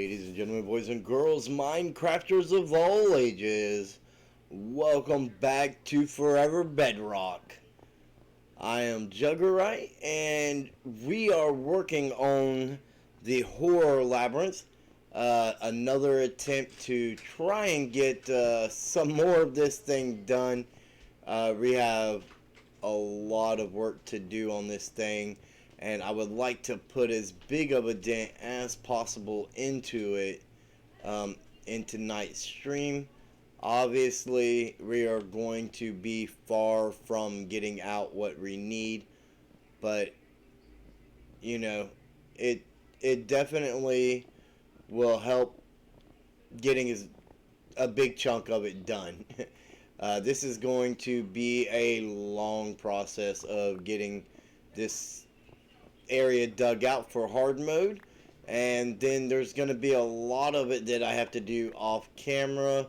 Ladies and gentlemen, boys and girls, Minecrafters of all ages, welcome back to Forever Bedrock. I am Juggerite, and we are working on the Horror Labyrinth. Another attempt to try and get some more of this thing done. We have a lot of work to do on this thing, and I would like to put as big of a dent as possible into it in tonight's stream. Obviously, we are going to be far from getting out what we need, but you know, it definitely will help getting a big chunk of it done. This is going to be a long process of getting this area dug out for hard mode, and then there's going to be a lot of it that I have to do off camera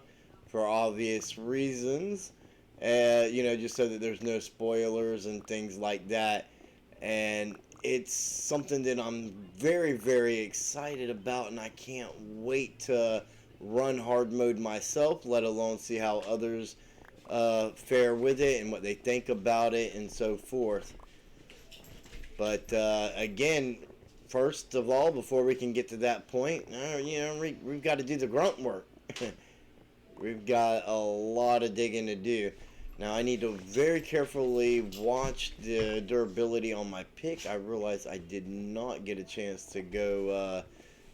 for obvious reasons, just so that there's no spoilers and things like that. And it's something that I'm very, very excited about, and I can't wait to run hard mode myself, let alone see how others fare with it and what they think about it and so forth. But again, first of all, before we can get to that point, we've got to do the grunt work. We've got a lot of digging to do. Now I need to very carefully watch the durability on my pick. I realized I did not get a chance to go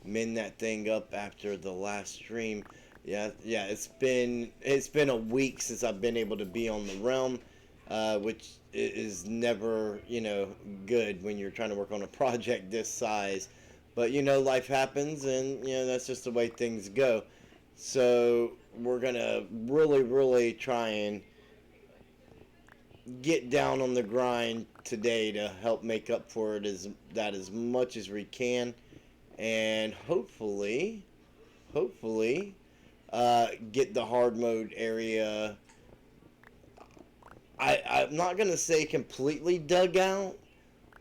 mend that thing up after the last stream. Yeah, it's been a week since I've been able to be on the realm, which is never, good when you're trying to work on a project this size. But life happens, and that's just the way things go. So we're gonna really, really try and get down on the grind today to help make up for it as much as we can, and hopefully get the hard mode area. I'm not gonna say completely dug out,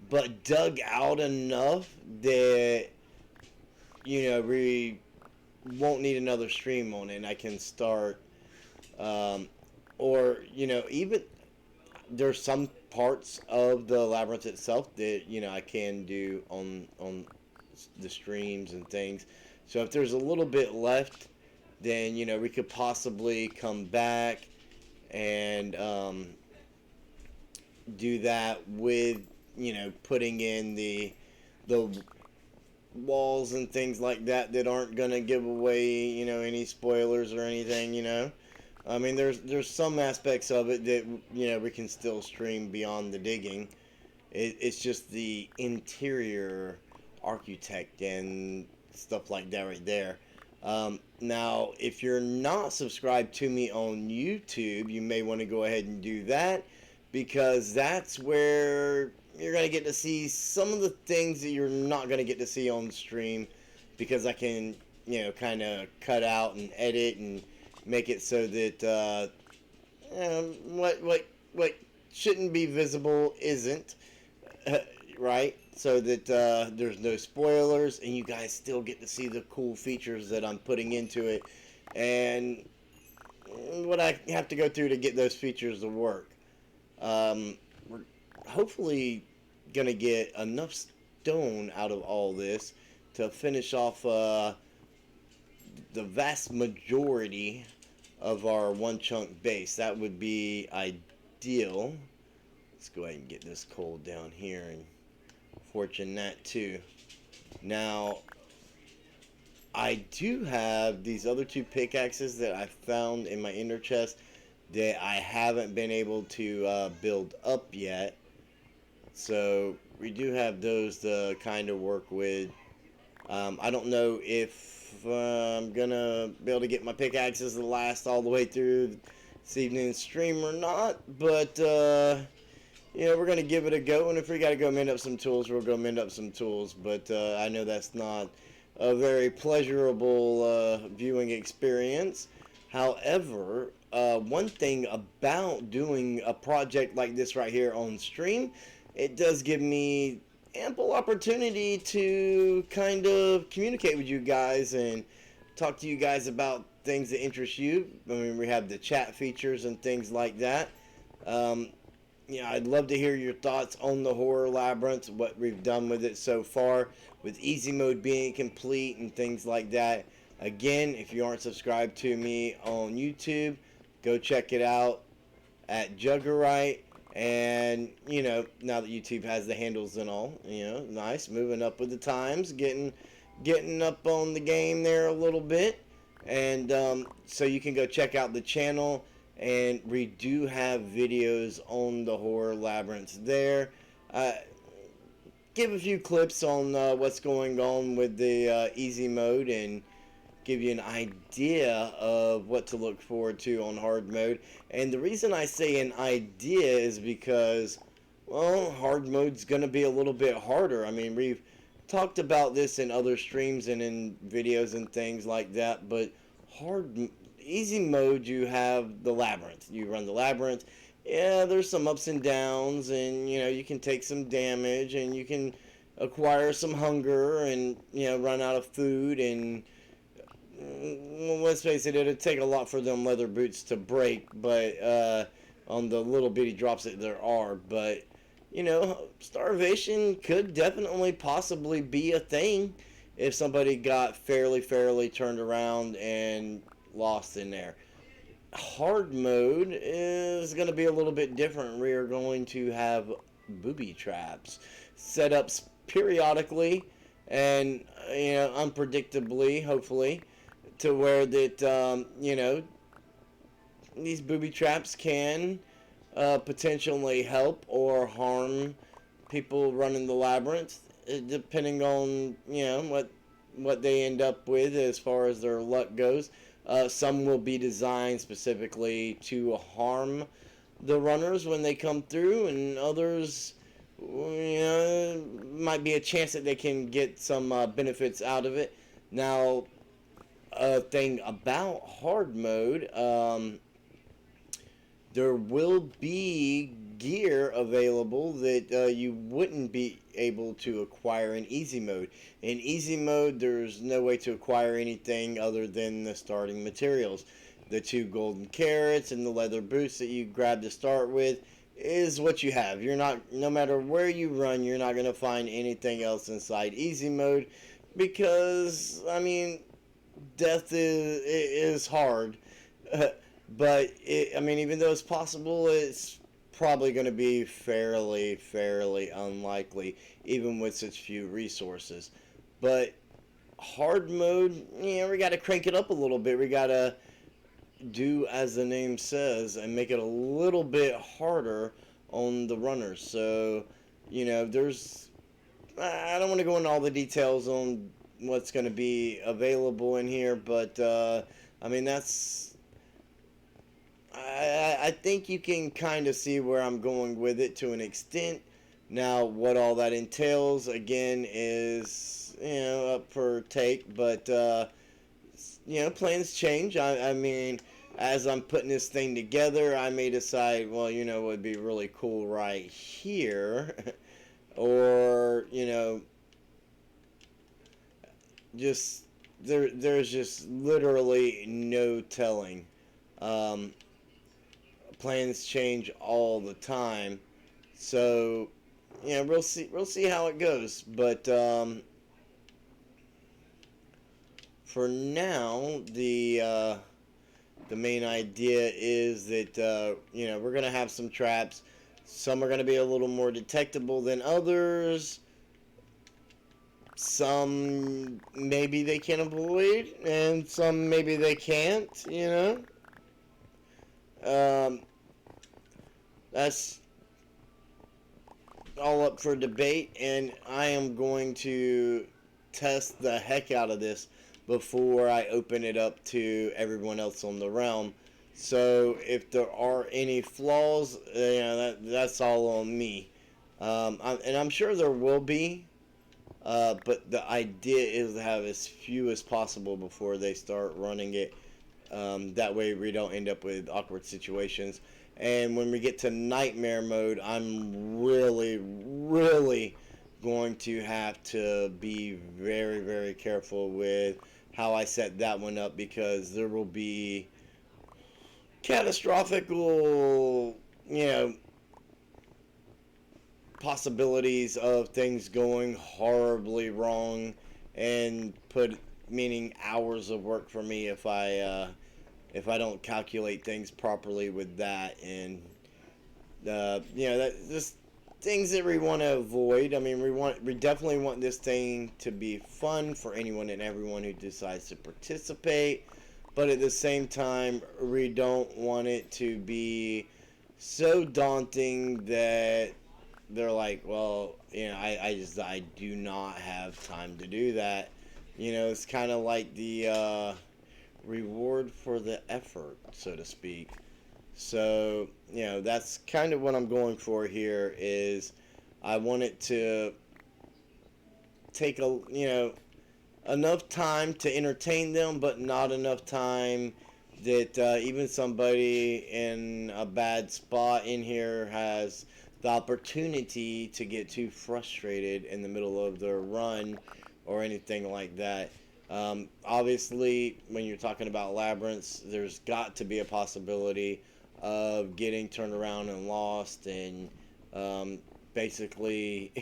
but dug out enough that we won't need another stream on it, and I can start or even there's some parts of the labyrinth itself that I can do on the streams and things. So if there's a little bit left, then we could possibly come back and do that with putting in the walls and things like that aren't gonna give away any spoilers or anything. I mean, there's some aspects of it that we can still stream beyond the digging. It's just the interior architect and stuff like that right there. Now, if you're not subscribed to me on YouTube, you may want to go ahead and do that, because that's where you're going to get to see some of the things that you're not going to get to see on stream, because I can kind of cut out and edit and make it so that what shouldn't be visible isn't, right? So that there's no spoilers, and you guys still get to see the cool features that I'm putting into it, and what I have to go through to get those features to work. We're hopefully gonna get enough stone out of all this to finish off the vast majority of our one chunk base. That would be ideal. Let's go ahead and get this coal down here and fortune that too. Now, I do have these other two pickaxes that I found in my ender chest that I haven't been able to build up yet. So we do have those to kind of work with. I don't know if I'm gonna be able to get my pickaxes to last all the way through this evening's stream or not, but we're gonna give it a go, and if we gotta go mend up some tools, we'll go mend up some tools. But I know that's not a very pleasurable viewing experience. However, one thing about doing a project like this right here on stream, it does give me ample opportunity to kind of communicate with you guys and talk to you guys about things that interest you. I mean, we have the chat features and things like that. Um, I'd love to hear your thoughts on the Horror Labyrinth, what we've done with it so far, with easy mode being complete and things like that. Again, if you aren't subscribed to me on YouTube, go check it out at Juggerite. And, now that YouTube has the handles and all, nice, moving up with the times, getting up on the game there a little bit. And so you can go check out the channel, and we do have videos on the Horror Labyrinth there. Give a few clips on what's going on with the easy mode, and give you an idea of what to look forward to on hard mode. And the reason I say an idea is because, well, hard mode's going to be a little bit harder. I mean, we've talked about this in other streams and in videos and things like that, but easy mode, you have the labyrinth. You run the labyrinth. Yeah, there's some ups and downs, and you can take some damage, and you can acquire some hunger, and run out of food, and let's face it, it'd take a lot for them leather boots to break, but on the little bitty drops that there are. But starvation could definitely possibly be a thing if somebody got fairly turned around and lost in there. Hard mode is going to be a little bit different. We are going to have booby traps set up periodically and unpredictably, hopefully, to where that these booby traps can potentially help or harm people running the labyrinth, depending on what they end up with as far as their luck goes. Some will be designed specifically to harm the runners when they come through, and others, might be a chance that they can get some benefits out of it. Now, a thing about hard mode, there will be gear available that you wouldn't be able to acquire in easy mode. In easy mode, there's no way to acquire anything other than the starting materials. The 2 golden carrots and the leather boots that you grab to start with is what you have. No matter where you run, you're not going to find anything else inside easy mode, because, I mean, death is hard. But even though it's possible, it's probably going to be fairly unlikely, even with such few resources. But hard mode, we got to crank it up a little bit. We got to do as the name says and make it a little bit harder on the runners. So, I don't want to go into all the details on what's going to be available in here, but I think you can kind of see where I'm going with it to an extent. Now, what all that entails, again, is, up for take, but, plans change. I mean, as I'm putting this thing together, I may decide, well, it would be really cool right here, or, there's just literally no telling. Plans change all the time, so we'll see how it goes. But for now, the main idea is that we're gonna have some traps. Some are gonna be a little more detectable than others. Some maybe they can avoid, and some maybe they can't. That's all up for debate, and I am going to test the heck out of this before I open it up to everyone else on the realm. So if there are any flaws, that's all on me. And I'm sure there will be, but the idea is to have as few as possible before they start running it. That way we don't end up with awkward situations. And when we get to nightmare mode, I'm really going to have to be very, very careful with how I set that one up, because there will be catastrophical, you know, possibilities of things going horribly wrong, and put meaning hours of work for me if I don't calculate things properly with that. And that just things that we want to avoid. I mean, we definitely want this thing to be fun for anyone and everyone who decides to participate, but at the same time, we don't want it to be so daunting that they're like, well, I do not have time to do that. It's kind of like the reward for the effort, so to speak. So, that's kind of what I'm going for here. Is I want it to take enough time to entertain them, but not enough time that even somebody in a bad spot in here has the opportunity to get too frustrated in the middle of their run or anything like that. Obviously, when you're talking about labyrinths, there's got to be a possibility of getting turned around and lost, and basically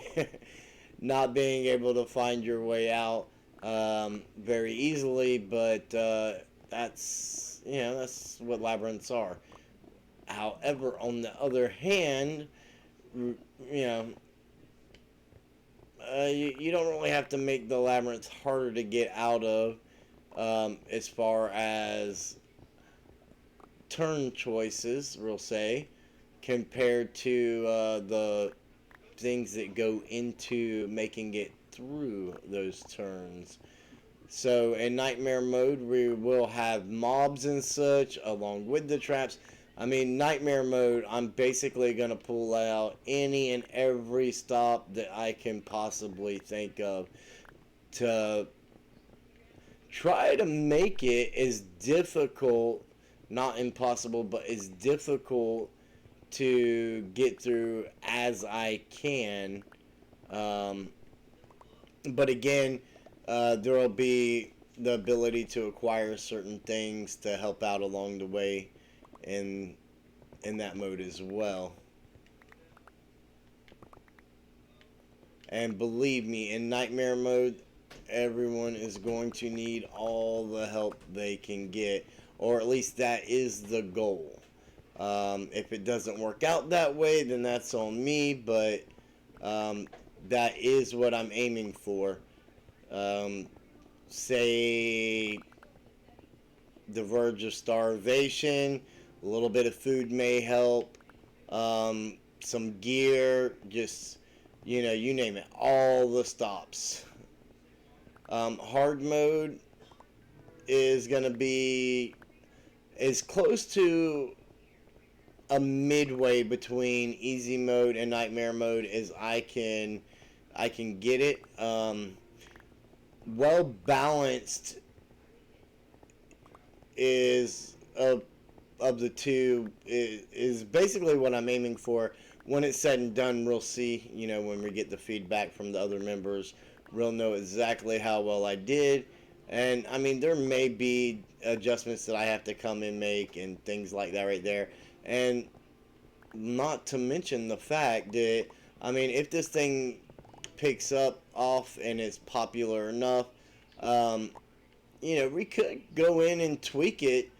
not being able to find your way out very easily. But that's what labyrinths are. However, on the other hand, you know, you don't really have to make the labyrinths harder to get out of, as far as turn choices, we'll say, compared to the things that go into making it through those turns. So in nightmare mode, we will have mobs and such along with the traps. I mean, nightmare mode, I'm basically going to pull out any and every stop that I can possibly think of to try to make it as difficult, not impossible, but as difficult to get through as I can. Um, but again, there will be the ability to acquire certain things to help out along the way in in that mode as well. And believe me, in nightmare mode, everyone is going to need all the help they can get, or at least that is the goal. If it doesn't work out that way, then that's on me, but um, that is what I'm aiming for. Um, say the verge of starvation, a little bit of food may help, some gear, just, you name it, all the stops. Hard mode is going to be as close to a midway between easy mode and nightmare mode as I can get it. Well balanced is of the two is basically what I'm aiming for. When it's said and done, we'll see. When we get the feedback from the other members, we'll know exactly how well I did. And I mean, there may be adjustments that I have to come and make and things like that right there. And not to mention the fact that, I mean, if this thing picks up off and is popular enough, um, we could go in and tweak it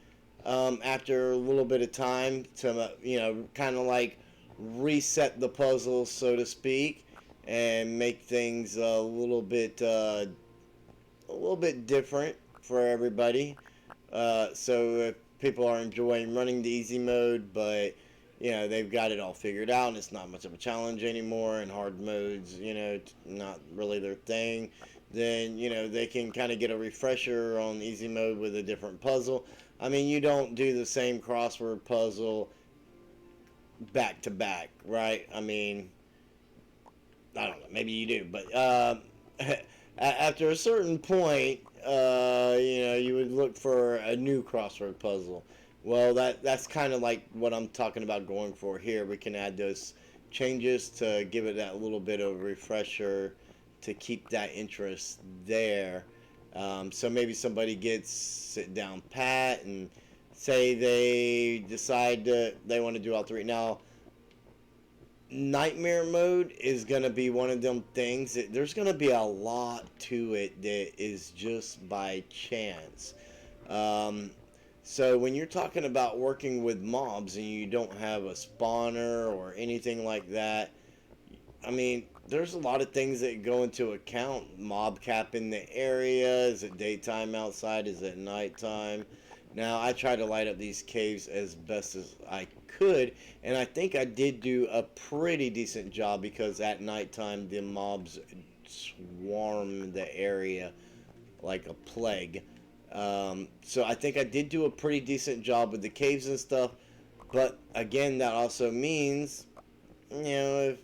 after a little bit of time to, kind of like reset the puzzle, so to speak, and make things a little bit different for everybody. So if people are enjoying running the easy mode, but they've got it all figured out and it's not much of a challenge anymore, and hard modes, not really their thing, then they can kind of get a refresher on easy mode with a different puzzle. I mean, you don't do the same crossword puzzle back to back, right? I mean, I don't know, maybe you do, but after a certain point, you would look for a new crossword puzzle. Well, that's kind of like what I'm talking about going for here. We can add those changes to give it that little bit of refresher to keep that interest there. So maybe somebody gets sit down pat and say they decide that they want to do all three. Now, nightmare mode is going to be one of them things that there's going to be a lot to it that is just by chance. Um, so when you're talking about working with mobs and you don't have a spawner or anything like that, I mean, there's a lot of things that go into account. Mob cap in the area. Is it daytime outside? Is it nighttime? Now, I try to light up these caves as best as I could, and I think I did do a pretty decent job because at nighttime the mobs swarm the area like a plague. So I think I did do a pretty decent job with the caves and stuff, but again, that also means, if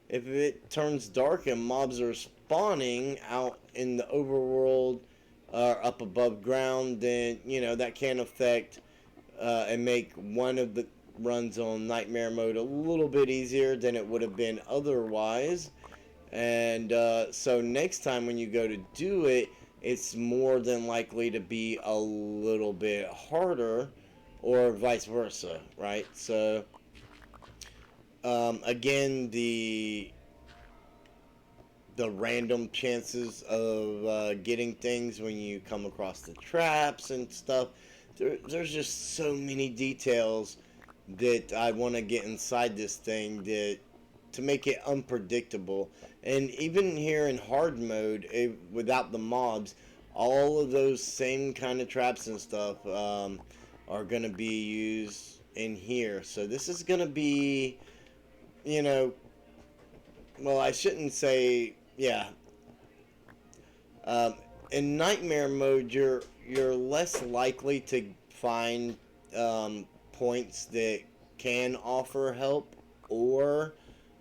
it turns dark and mobs are spawning out in the overworld or up above ground, then that can affect and make one of the runs on nightmare mode a little bit easier than it would have been otherwise. And so next time when you go to do it, it's more than likely to be a little bit harder, or vice versa, right? So again, the random chances of getting things when you come across the traps and stuff. There's just so many details that I want to get inside this thing that to make it unpredictable. And even here in hard mode, without the mobs, all of those same kind of traps and stuff are going to be used in here. So this is going to be, you know, well, I shouldn't say, yeah. Um, in nightmare mode, you're less likely to find points that can offer help or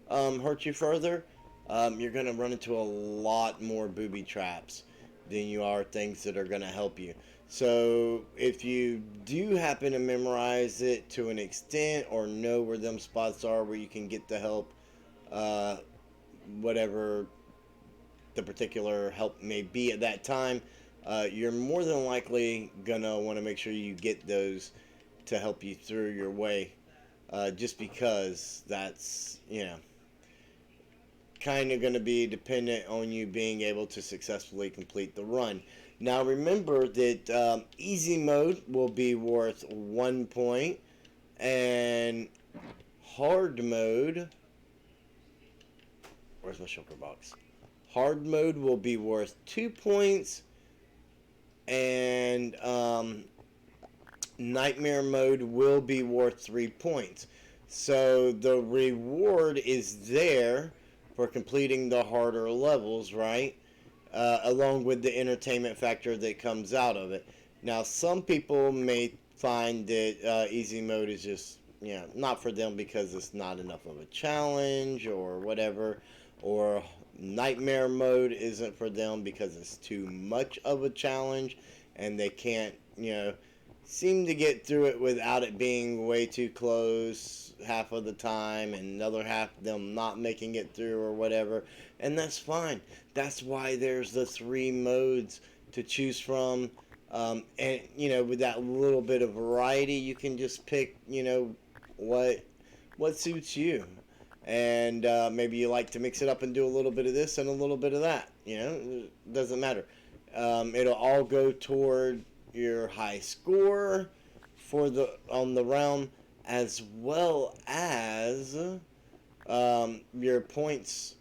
hurt you further. You're gonna run into a lot more booby traps than you are things that are gonna help you. So if you do happen to memorize it to an extent or know where them spots are where you can get the help, uh, whatever the particular help may be at that time, you're more than likely gonna want to make sure you get those to help you through your way, just because that's kind of going to be dependent on you being able to successfully complete the run. Now remember that easy mode will be worth 1 point, and hard mode, where's my shulker box? Hard mode will be worth 2 points, and nightmare mode will be worth 3 points. So the reward is there for completing the harder levels, right? Along with the entertainment factor that comes out of it. Now, some people may find that easy mode is just, not for them because it's not enough of a challenge or whatever, or nightmare mode isn't for them because it's too much of a challenge and they can't, seem to get through it without it being way too close half of the time, and another half them not making it through or whatever, and that's fine. That's why there's the 3 modes to choose from, and with that little bit of variety, you can just pick what suits you, and maybe you like to mix it up and do a little bit of this and a little bit of that. It doesn't matter. It'll all go toward your high score for on the realm, as well as your points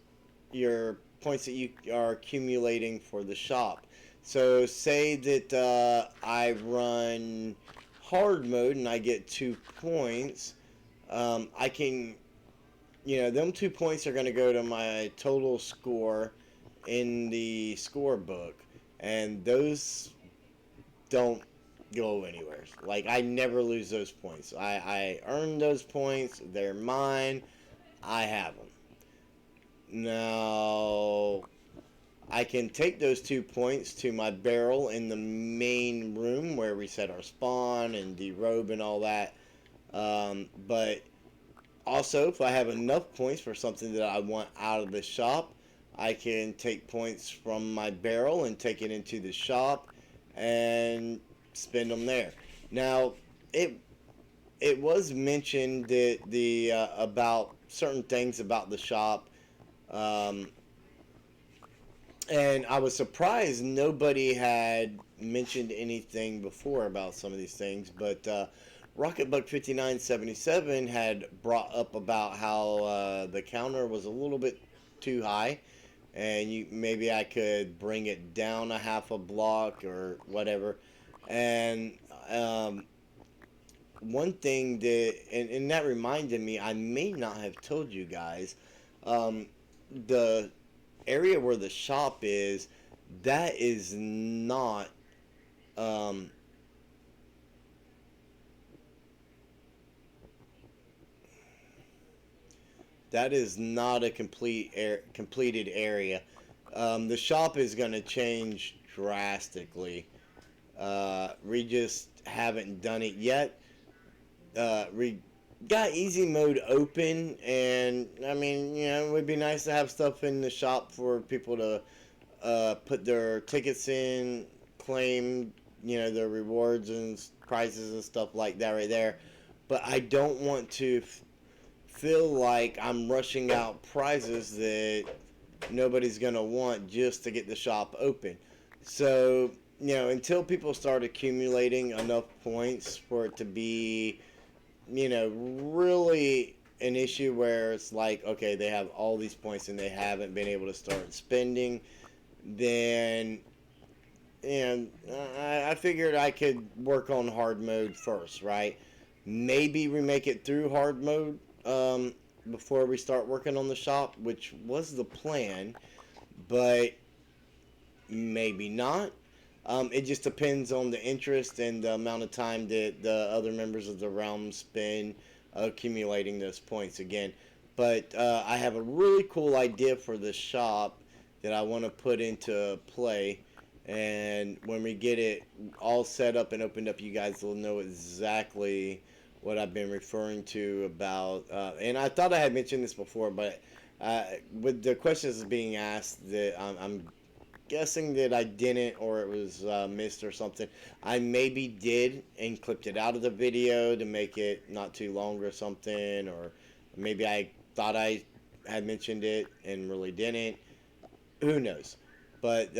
that you are accumulating for the shop. So say that I run hard mode and I get 2 points. I can, them 2 points are going to go to my total score in the scorebook, and those don't go anywhere. Like, I never lose those points. I earn those points. They're mine. I have them. Now, I can take those 2 points to my barrel in the main room where we set our spawn and derobe and all that. But Also, if I have enough points for something that I want out of the shop, I can take points from my barrel and take it into the shop and spend them there. Now, it it was mentioned that the about certain things about the shop, um, and I was surprised nobody had mentioned anything before about some of these things. But Rocketbug 5977 had brought up about how the counter was a little bit too high, and maybe I could bring it down a half a block or whatever. And one thing that, and that reminded me, I may not have told you guys, um, the area where the shop is, that is not, um, that is not a completed area. The shop is going to change drastically. We just haven't done it yet. We got easy mode open, and I mean, it would be nice to have stuff in the shop for people to put their tickets in, claim, their rewards and prizes and stuff like that right there. But I don't want to feel like I'm rushing out prizes that nobody's gonna want just to get the shop open. So, until people start accumulating enough points for it to be, really an issue where it's like, okay, they have all these points and they haven't been able to start spending, then, I figured I could work on hard mode first, right? Maybe we make it through hard mode before we start working on the shop, which was the plan, but maybe not. It just depends on the interest and the amount of time that the other members of the realm spend accumulating those points again. But I have a really cool idea for the shop that I want to put into play. And when we get it all set up and opened up, you guys will know exactly what I've been referring to about. And I thought I had mentioned this before, but with the questions being asked, that I'm guessing that I didn't, or it was missed or something. I maybe did and clipped it out of the video to make it not too long or something, or maybe I thought I had mentioned it and really didn't. Who knows? But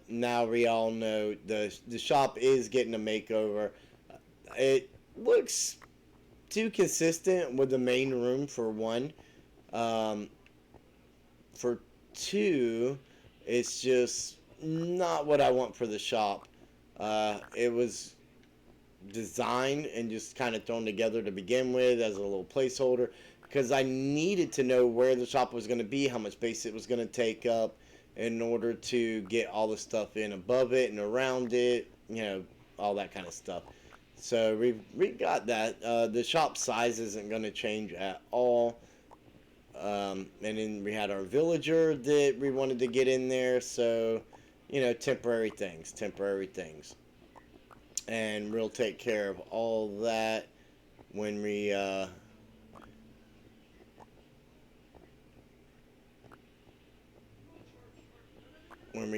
now we all know the shop is getting a makeover. It looks too consistent with the main room for one. Um, for two, it's just not what I want for the shop. It was designed and just kind of thrown together to begin with as a little placeholder because I needed to know where the shop was going to be, how much space it was going to take up in order to get all the stuff in above it and around it, all that kind of stuff. So we got that. The shop size isn't going to change at all. And then we had our villager that we wanted to get in there. So, temporary things. And we'll take care of all that when we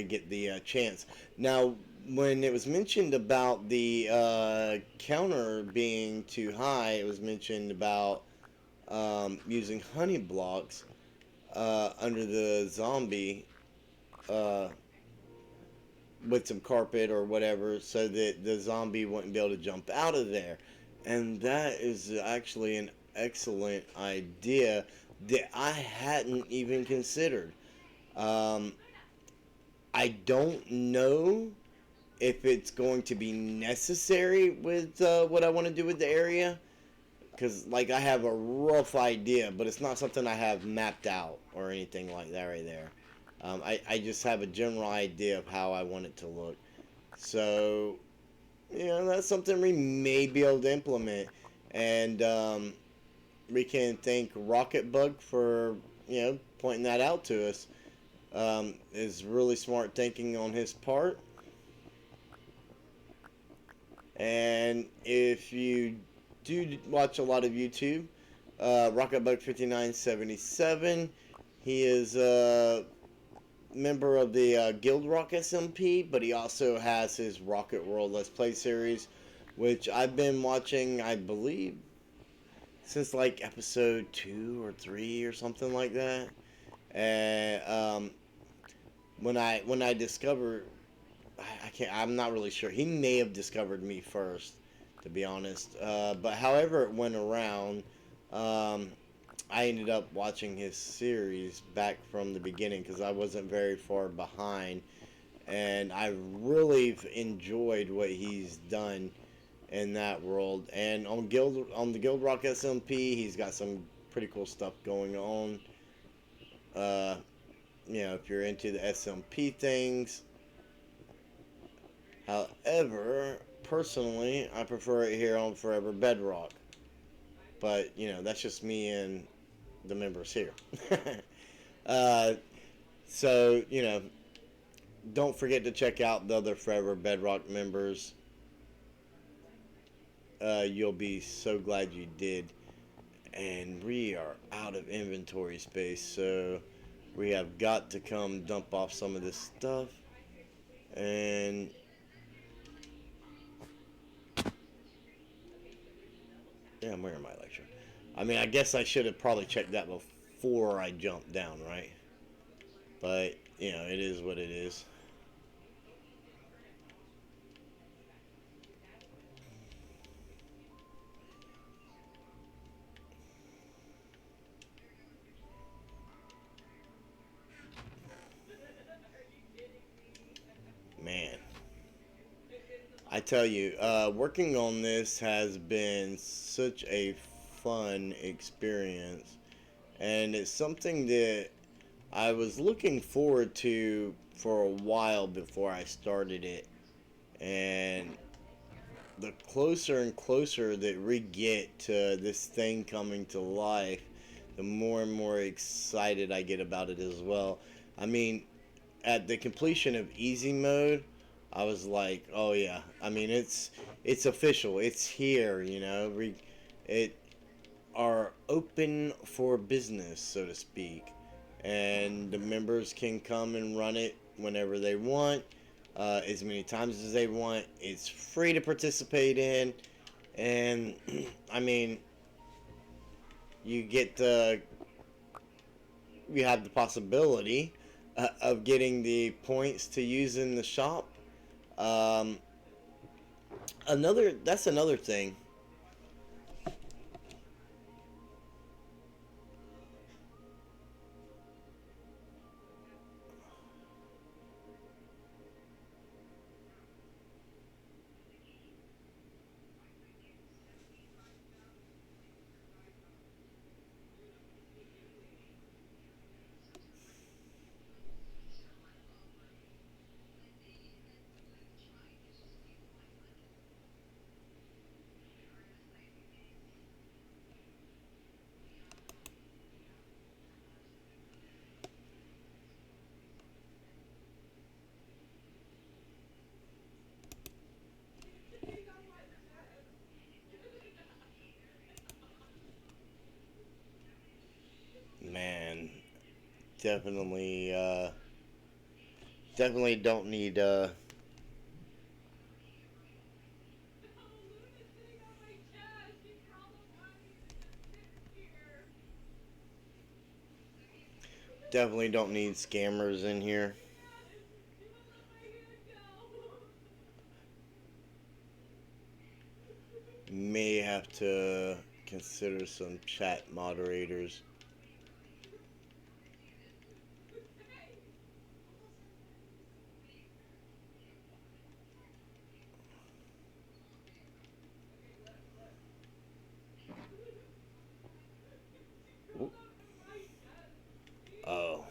get the chance. Now, when it was mentioned about the counter being too high, it was mentioned about using honey blocks under the zombie uh, with some carpet or whatever so that the zombie wouldn't be able to jump out of there. And that is actually an excellent idea that I hadn't even considered. Um, I don't know if it's going to be necessary with what I want to do with the area. Because, like, I have a rough idea, but it's not something I have mapped out or anything like that right there. I just have a general idea of how I want it to look. So, that's something we may be able to implement. And we can thank Rocketbug for, pointing that out to us. Is really smart thinking on his part. And if you do watch a lot of YouTube, Rocketbug 5977. He is a member of the Guild Rock SMP, but he also has his Rocket World Let's Play series, which I've been watching, I believe, since like episode 2 or 3 or something like that. And when I discovered, I can't, I'm not really sure. He may have discovered me first, to be honest. But however it went around, um, I ended up watching his series back from the beginning because I wasn't very far behind, and I really enjoyed what he's done in that world. And on the Guild Rock SMP, he's got some pretty cool stuff going on. Uh, if you're into the SMP things. However, personally, I prefer it here on Forever Bedrock. But that's just me and the members here. uh, so don't forget to check out the other Forever Bedrock members. You'll be so glad you did. And we are out of inventory space, so we have got to come dump off some of this stuff. And yeah, I'm wearing my lecture. I mean, I guess I should have probably checked that before I jumped down, right? But it is what it is. Man, I tell you, working on this has been such a fun experience, and it's something that I was looking forward to for a while before I started it. And the closer and closer that we get to this thing coming to life, the more and more excited I get about it as well. I mean, at the completion of easy mode, I was like, oh yeah. I mean, it's official. It's here. It are open for business, so to speak, and the members can come and run it whenever they want, as many times as they want. It's free to participate in, and I mean, you get you have the possibility of getting the points to use in the shop. Um, that's another thing. Man, definitely, definitely don't need definitely don't need scammers in here. May have to consider some chat moderators. Oh,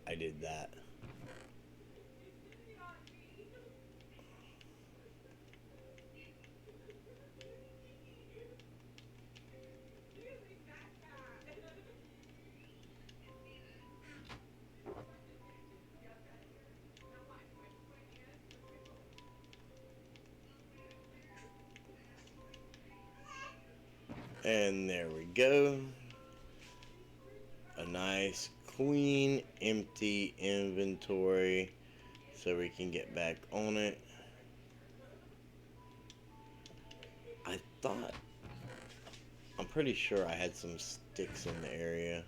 I did that. And there we go. nice, clean, empty inventory so we can get back on it. I'm pretty sure I had some sticks in the area,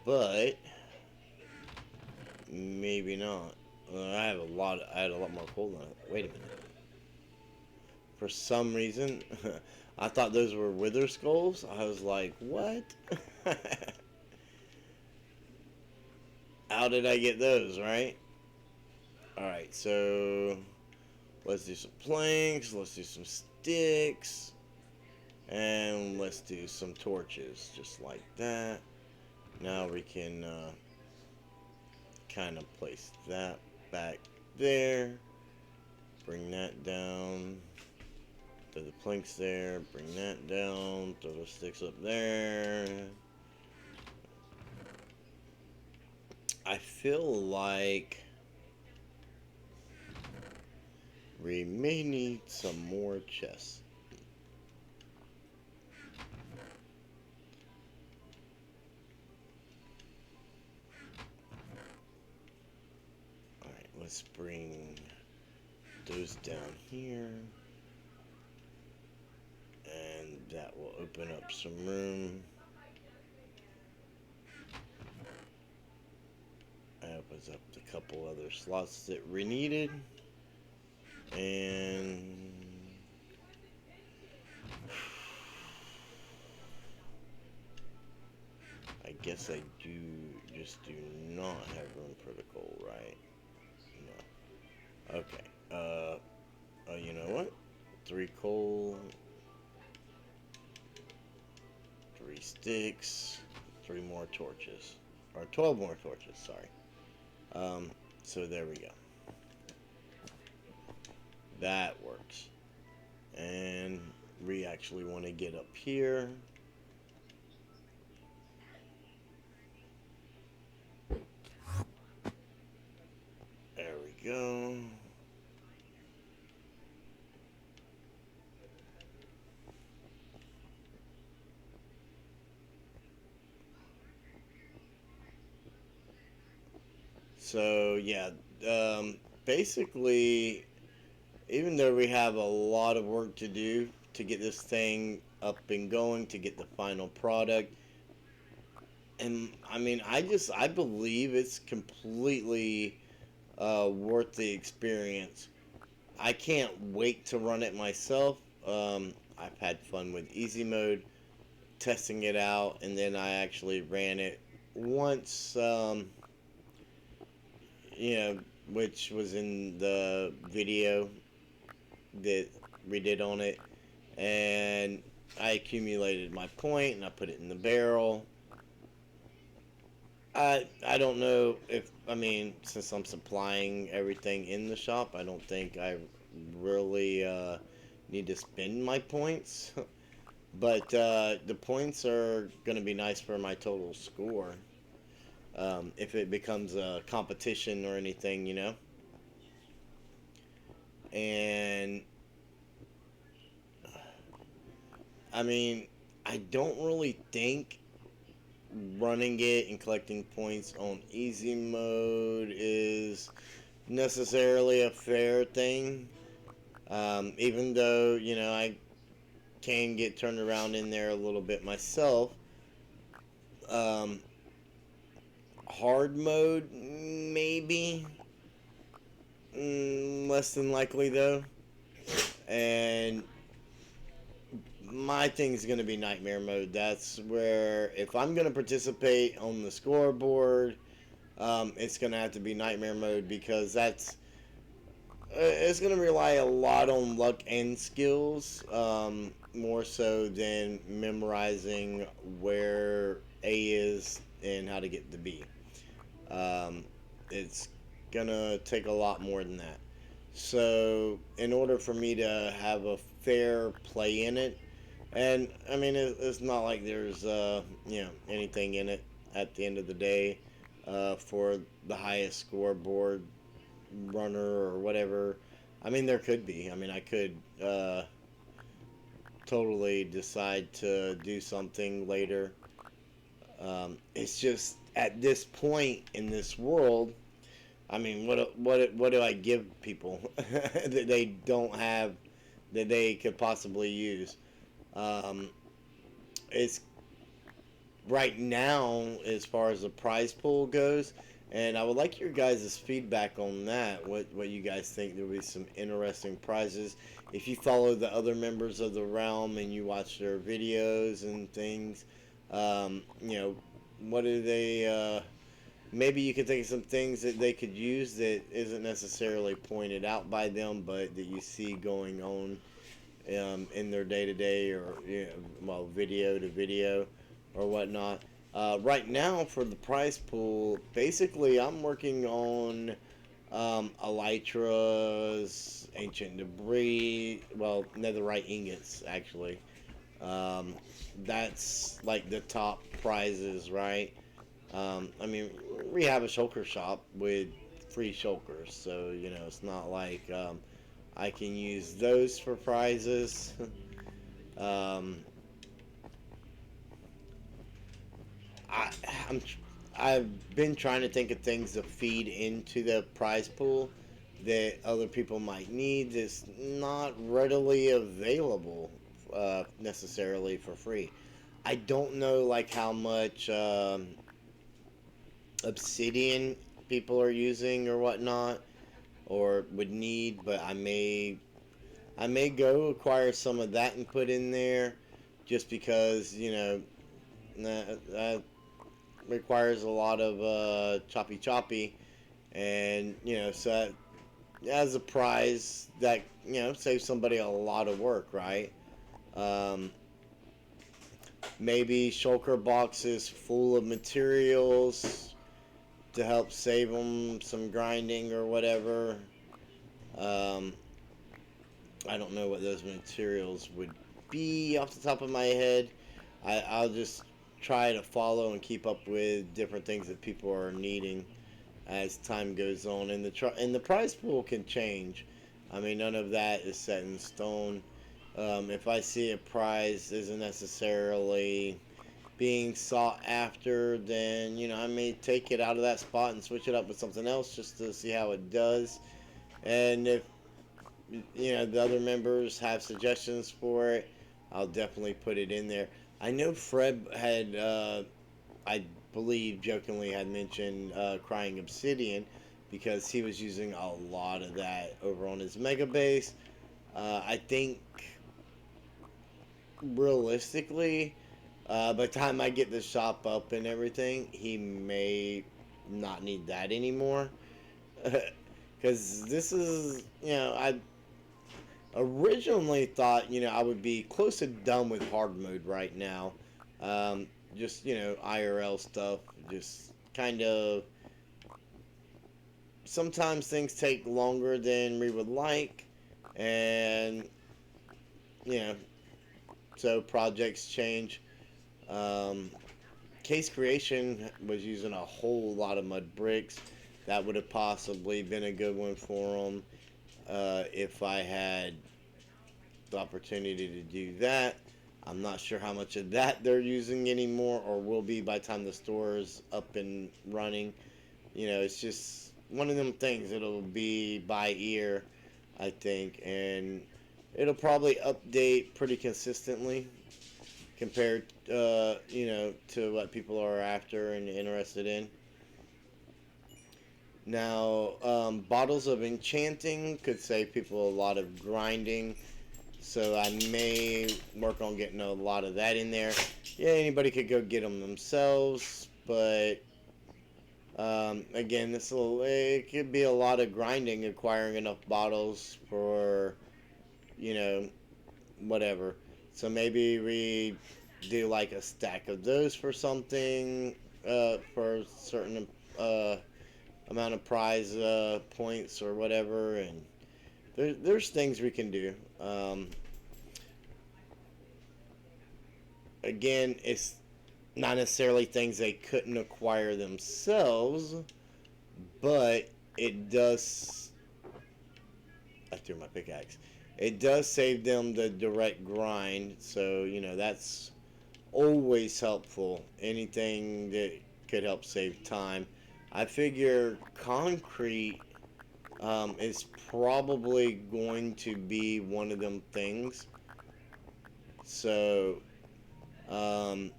but maybe not. I had a lot more coal on it. Wait a minute. For some reason, I thought those were wither skulls. I was like, what? How did I get those, right? Alright, so let's do some planks, let's do some sticks, and let's do some torches, just like that. Now we can kind of place that back there, bring that down, throw the planks there, bring that down, throw the sticks up there. I feel like we may need some more chests. Alright, let's bring those down here. And that will open up some room. That opens up a couple other slots that we needed. And I guess I just do not have room for the coal, right? No. Okay. You know what? 3 coal, 3 sticks, 3 more torches. Or 12 more torches, sorry. So there we go. That works. And we actually want to get up here. There we go. So yeah, basically, even though we have a lot of work to do to get this thing up and going, to get the final product, and I mean, I believe it's completely worth the experience. I can't wait to run it myself. I've had fun with easy mode, testing it out, and then I actually ran it once. You know, which was in the video that we did on it, and I accumulated my point and I put it in the barrel. I don't know if, I mean, since I'm supplying everything in the shop, I don't think I really need to spend my points. But the points are going to be nice for my total score. If it becomes a competition or anything, you know. And I mean, I don't really think running it and collecting points on easy mode is necessarily a fair thing. Even though, you know, I can get turned around in there a little bit myself. Um, Hard mode, maybe. Less than likely, though. And my thing's going to be nightmare mode. That's where, if I'm going to participate on the scoreboard, it's going to have to be nightmare mode, because it's going to rely a lot on luck and skills, more so than memorizing where A is and how to get to B. It's going to take a lot more than that. So, in order for me to have a fair play in it, and I mean, it's not like there's you know, anything in it at the end of the day for the highest scoreboard runner or whatever. I mean, there could be. I mean, I could totally decide to do something later It's just at this point in this world, I mean, what do I give people that they don't have that they could possibly use? Um, it's right now as far as the prize pool goes, and I would like your guys' feedback on that. What you guys think? There will be some interesting prizes if you follow the other members of the realm and you watch their videos and things. You know, what do they? Maybe you could think of some things that they could use that isn't necessarily pointed out by them, but that you see going on in their day to day or well, video to video or whatnot. Right now, for the prize pool, basically, I'm working on elytras, ancient debris, well, netherite ingots, actually. Um, that's like the top prizes, right? I mean, we have a shulker shop with free shulkers, so it's not like I can use those for prizes. um, I, I'm I've been trying to think of things to feed into the prize pool that other people might need that's not readily available necessarily for free. I don't know like how much obsidian people are using or whatnot or would need, but I may go acquire some of that and put in there just because that requires a lot of choppy choppy, and so as a prize that saves somebody a lot of work, right? um, Maybe shulker boxes full of materials to help save them some grinding or whatever. um, I don't know what those materials would be off the top of my head. I'll just try to follow and keep up with different things that people are needing as time goes on, and the prize pool can change. I mean, none of that is set in stone. If I see a prize isn't necessarily being sought after, then I may take it out of that spot and switch it up with something else just to see how it does. And if the other members have suggestions for it, I'll definitely put it in there. I know Fred had, I believe, jokingly had mentioned crying obsidian because he was using a lot of that over on his mega base. I think realistically, by the time I get the shop up and everything, he may not need that anymore. Because this is, I originally thought, I would be close to done with hard mode right now. Just, IRL stuff. Just kind of. Sometimes things take longer than we would like. And, you know, so projects change. Um, Case Creation was using a whole lot of mud bricks. That would have possibly been a good one for them if I had the opportunity to do that. I'm not sure how much of that they're using anymore or will be by the time the store is up and running. It's just one of them things. It'll be by ear, I think, and it'll probably update pretty consistently compared, to what people are after and interested in. Now, bottles of enchanting could save people a lot of grinding, so I may work on getting a lot of that in there. Yeah, anybody could go get them themselves, but again, it could be a lot of grinding acquiring enough bottles for, you know, whatever. So maybe we do like a stack of those for something, for a certain uh, amount of prize points or whatever, and there's things we can do. Again, it's not necessarily things they couldn't acquire themselves, but it does. I threw my pickaxe. It does save them the direct grind, so that's always helpful. Anything that could help save time. I figure concrete is probably going to be one of them things. So um,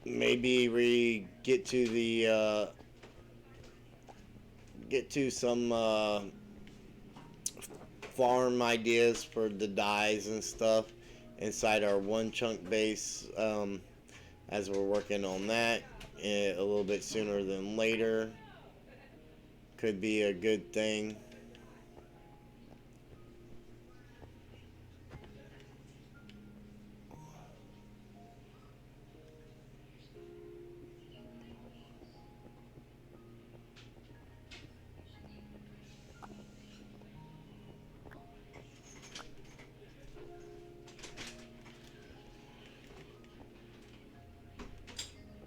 maybe we get to some farm ideas for the dyes and stuff inside our one chunk base, as we're working on that a little bit sooner than later. Could be a good thing.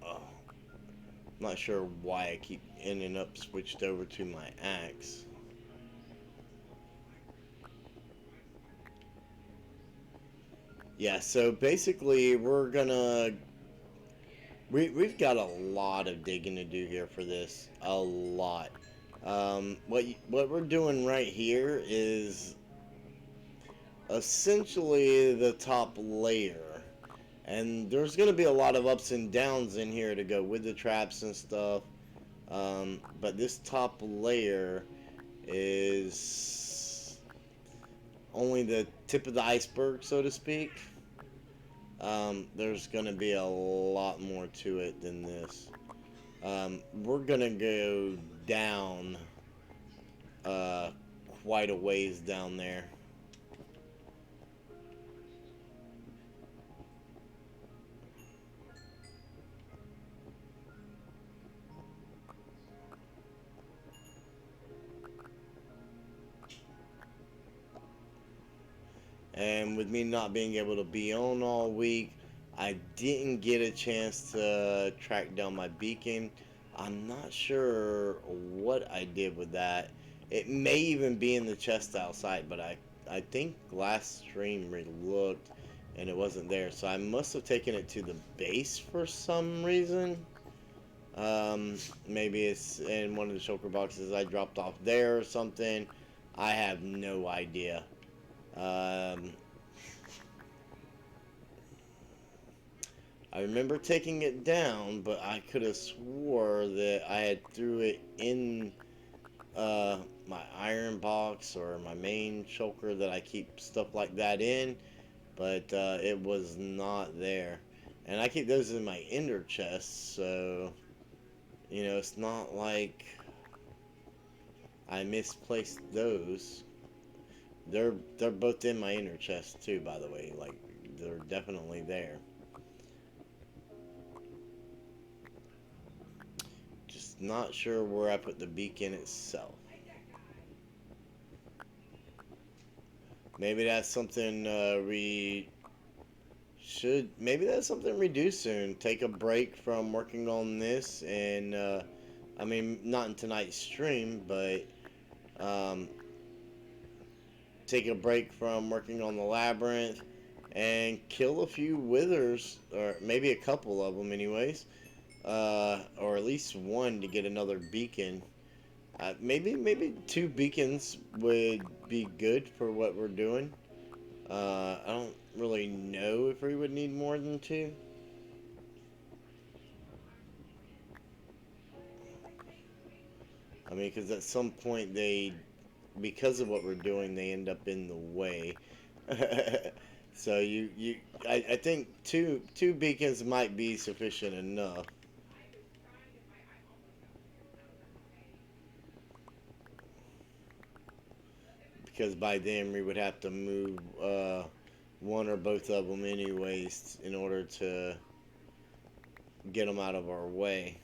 Oh, not sure why I keep ending up switched over to my axe. Yeah, so basically we've got a lot of digging to do here for this. A lot. What we're doing right here is essentially the top layer. And there's going to be a lot of ups and downs in here to go with the traps and stuff. But this top layer is only the tip of the iceberg, so to speak. There's going to be a lot more to it than this. We're going to go down uh, quite a ways down there. And with me not being able to be on all week, I didn't get a chance to track down my beacon. I'm not sure what I did with that. It may even be in the chest outside, but I think last stream we looked and it wasn't there. So I must have taken it to the base for some reason. Maybe it's in one of the shulker boxes I dropped off there or something. I have no idea. Um, I remember taking it down, but I could have swore that I had threw it in my iron box or my main shulker that I keep stuff like that in, but it was not there. And I keep those in my ender chest, so you know it's not like I misplaced those. They're both in my inner chest too, by the way. Like they're definitely there. Just not sure where I put the beacon itself. Maybe that's something maybe that's something we do soon. Take a break from working on this, and I mean, not in tonight's stream, but um, take a break from working on the labyrinth and kill a few withers, or maybe a couple of them, anyways, or at least one to get another beacon. Maybe two beacons would be good for what we're doing. I don't really know if we would need more than two. I mean, because at some point because of what we're doing, they end up in the way. So I think two beacons might be sufficient enough. Because by then we would have to move one or both of them anyways in order to get them out of our way.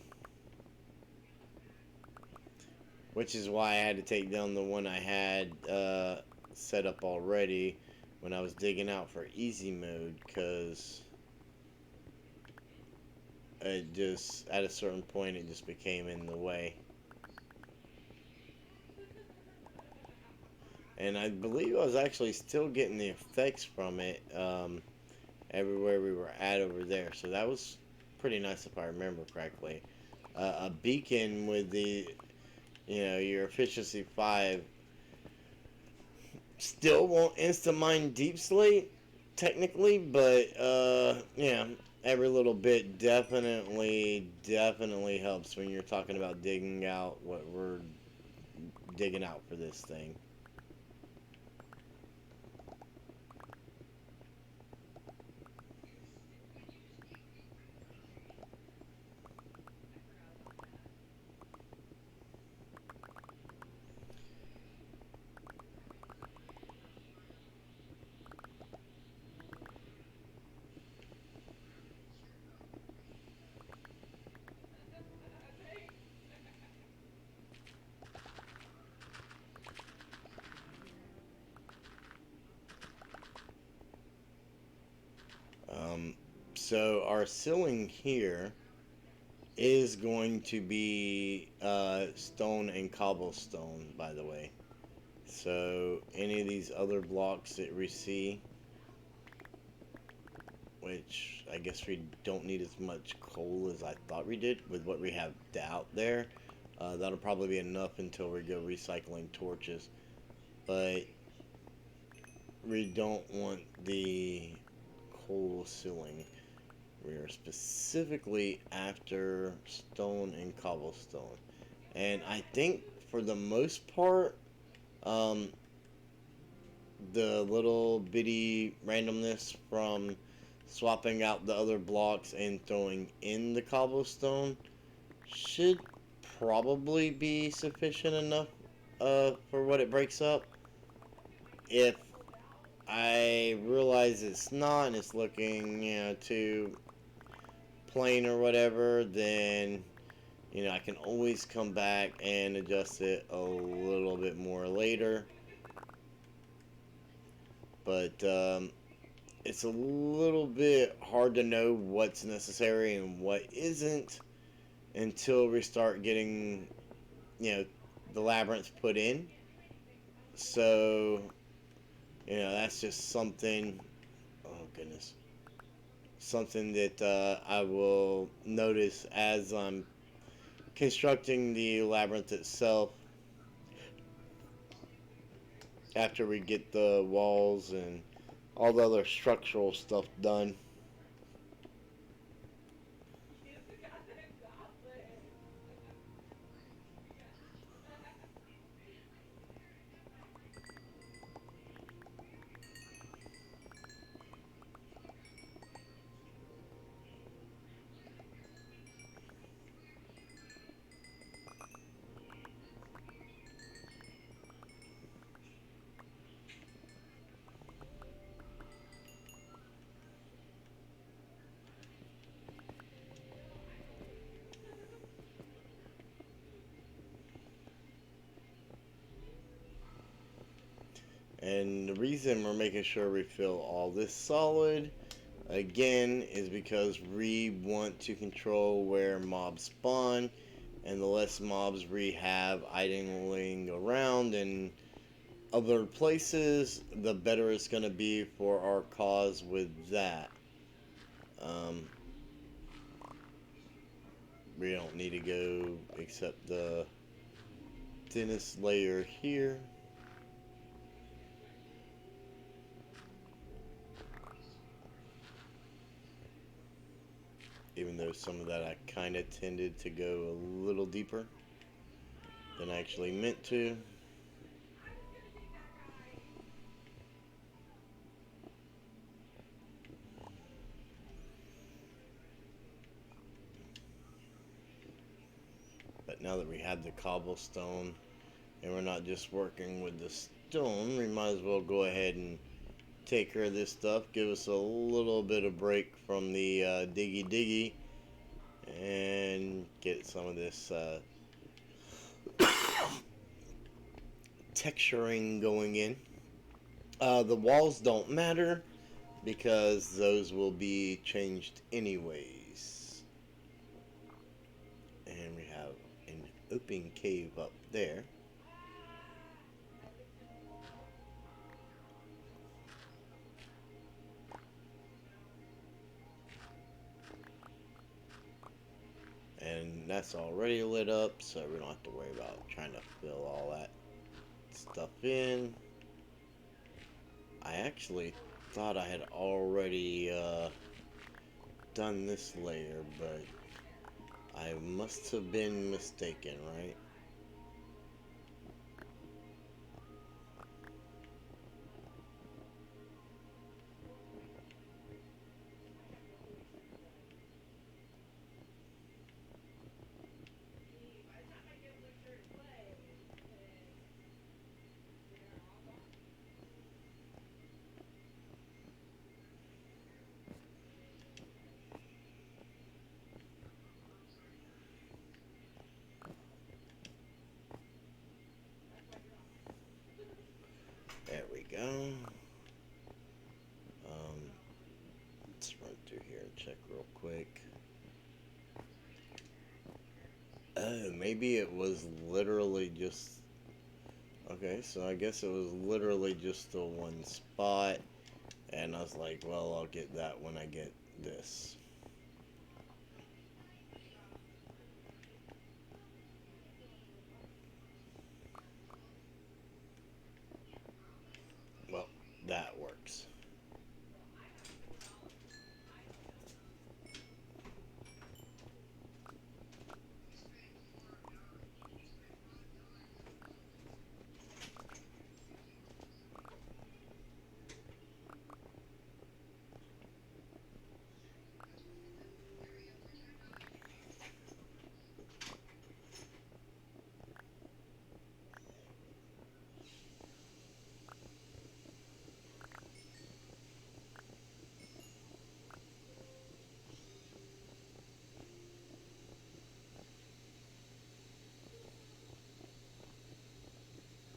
Which is why I had to take down the one I had set up already when I was digging out for easy mode, because it just, at a certain point, it just became in the way. And I believe I was actually still getting the effects from it everywhere we were at over there. So that was pretty nice if I remember correctly. A beacon with the, your efficiency 5 still won't instant mine deep slate technically, but yeah, every little bit definitely helps when you're talking about digging out what we're digging out for this thing. Um, so our ceiling here is going to be stone and cobblestone, by the way. So any of these other blocks that we see, which I guess we don't need as much coal as I thought we did with what we have out there. That'll probably be enough until we go recycling torches. But we don't want the coal ceiling. We are specifically after stone and cobblestone. And I think for the most part, um, the little bitty randomness from swapping out the other blocks and throwing in the cobblestone should probably be sufficient enough for what it breaks up. If I realize it's not and it's looking, too plain or whatever, then, I can always come back and adjust it a little bit more later. But it's a little bit hard to know what's necessary and what isn't until we start getting, the labyrinth put in. So, that's just something. Oh goodness, something that I will notice as I'm constructing the labyrinth itself. After we get the walls and all the other structural stuff done. And the reason we're making sure we fill all this solid, again, is because we want to control where mobs spawn, and the less mobs we have idling around in other places, the better it's going to be for our cause with that. Um, we don't need to go except the thinnest layer here. Even though some of that I kind of tended to go a little deeper than I actually meant to. But now that we have the cobblestone and we're not just working with the stone, we might as well go ahead and take care of this stuff. Give us a little bit of break from the diggy diggy and get some of this texturing going in. The walls don't matter because those will be changed anyways. And we have an open cave up there. and that's already lit up, so we don't have to worry about trying to fill all that stuff in. I actually thought I had already done this layer, but I must have been mistaken, right? There we go. Let's run through here and check real quick. Oh, maybe it was literally just... Okay, so I guess it was literally just the one spot. And I was like, well, I'll get that when I get this. Well, that works.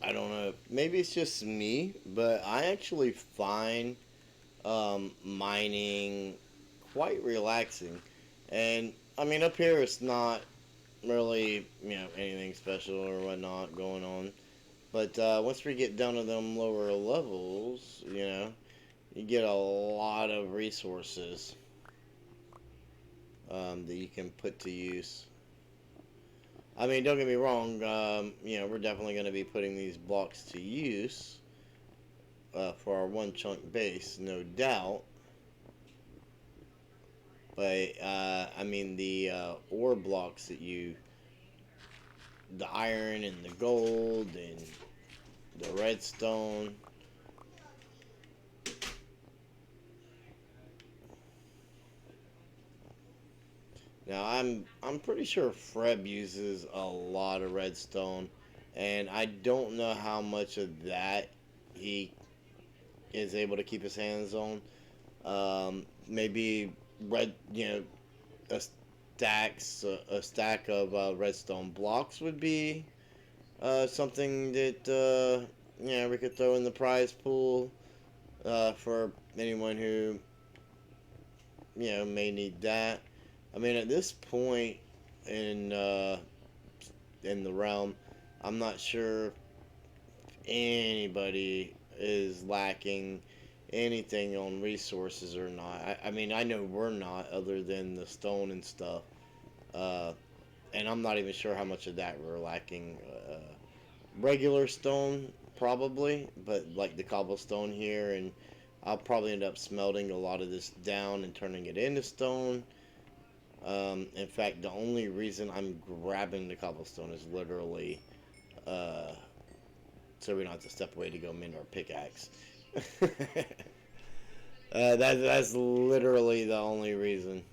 I don't know. Maybe it's just me, but I actually find mining quite relaxing. And I mean, up here it's not really, anything special or whatnot going on. But once we get down to them lower levels, you get a lot of resources that you can put to use. I mean, don't get me wrong. We're definitely going to be putting these blocks to use for our one chunk base, no doubt. But I mean, the ore blocks the iron and the gold and the redstone. Now I'm pretty sure Freb uses a lot of redstone, and I don't know how much of that he is able to keep his hands on. Maybe a a stack of redstone blocks would be something that we could throw in the prize pool for anyone who may need that. I mean, at this point in uh, in the realm, I'm not sure if anybody is lacking anything on resources or not. I mean, I know we're not, other than the stone and stuff. Uh, and I'm not even sure how much of that we're lacking. Regular stone, probably, but like the cobblestone here, and I'll probably end up smelting a lot of this down and turning it into stone. In fact, the only reason I'm grabbing the cobblestone is literally uh, so we don't have to step away to go mend our pickaxe. That's literally the only reason.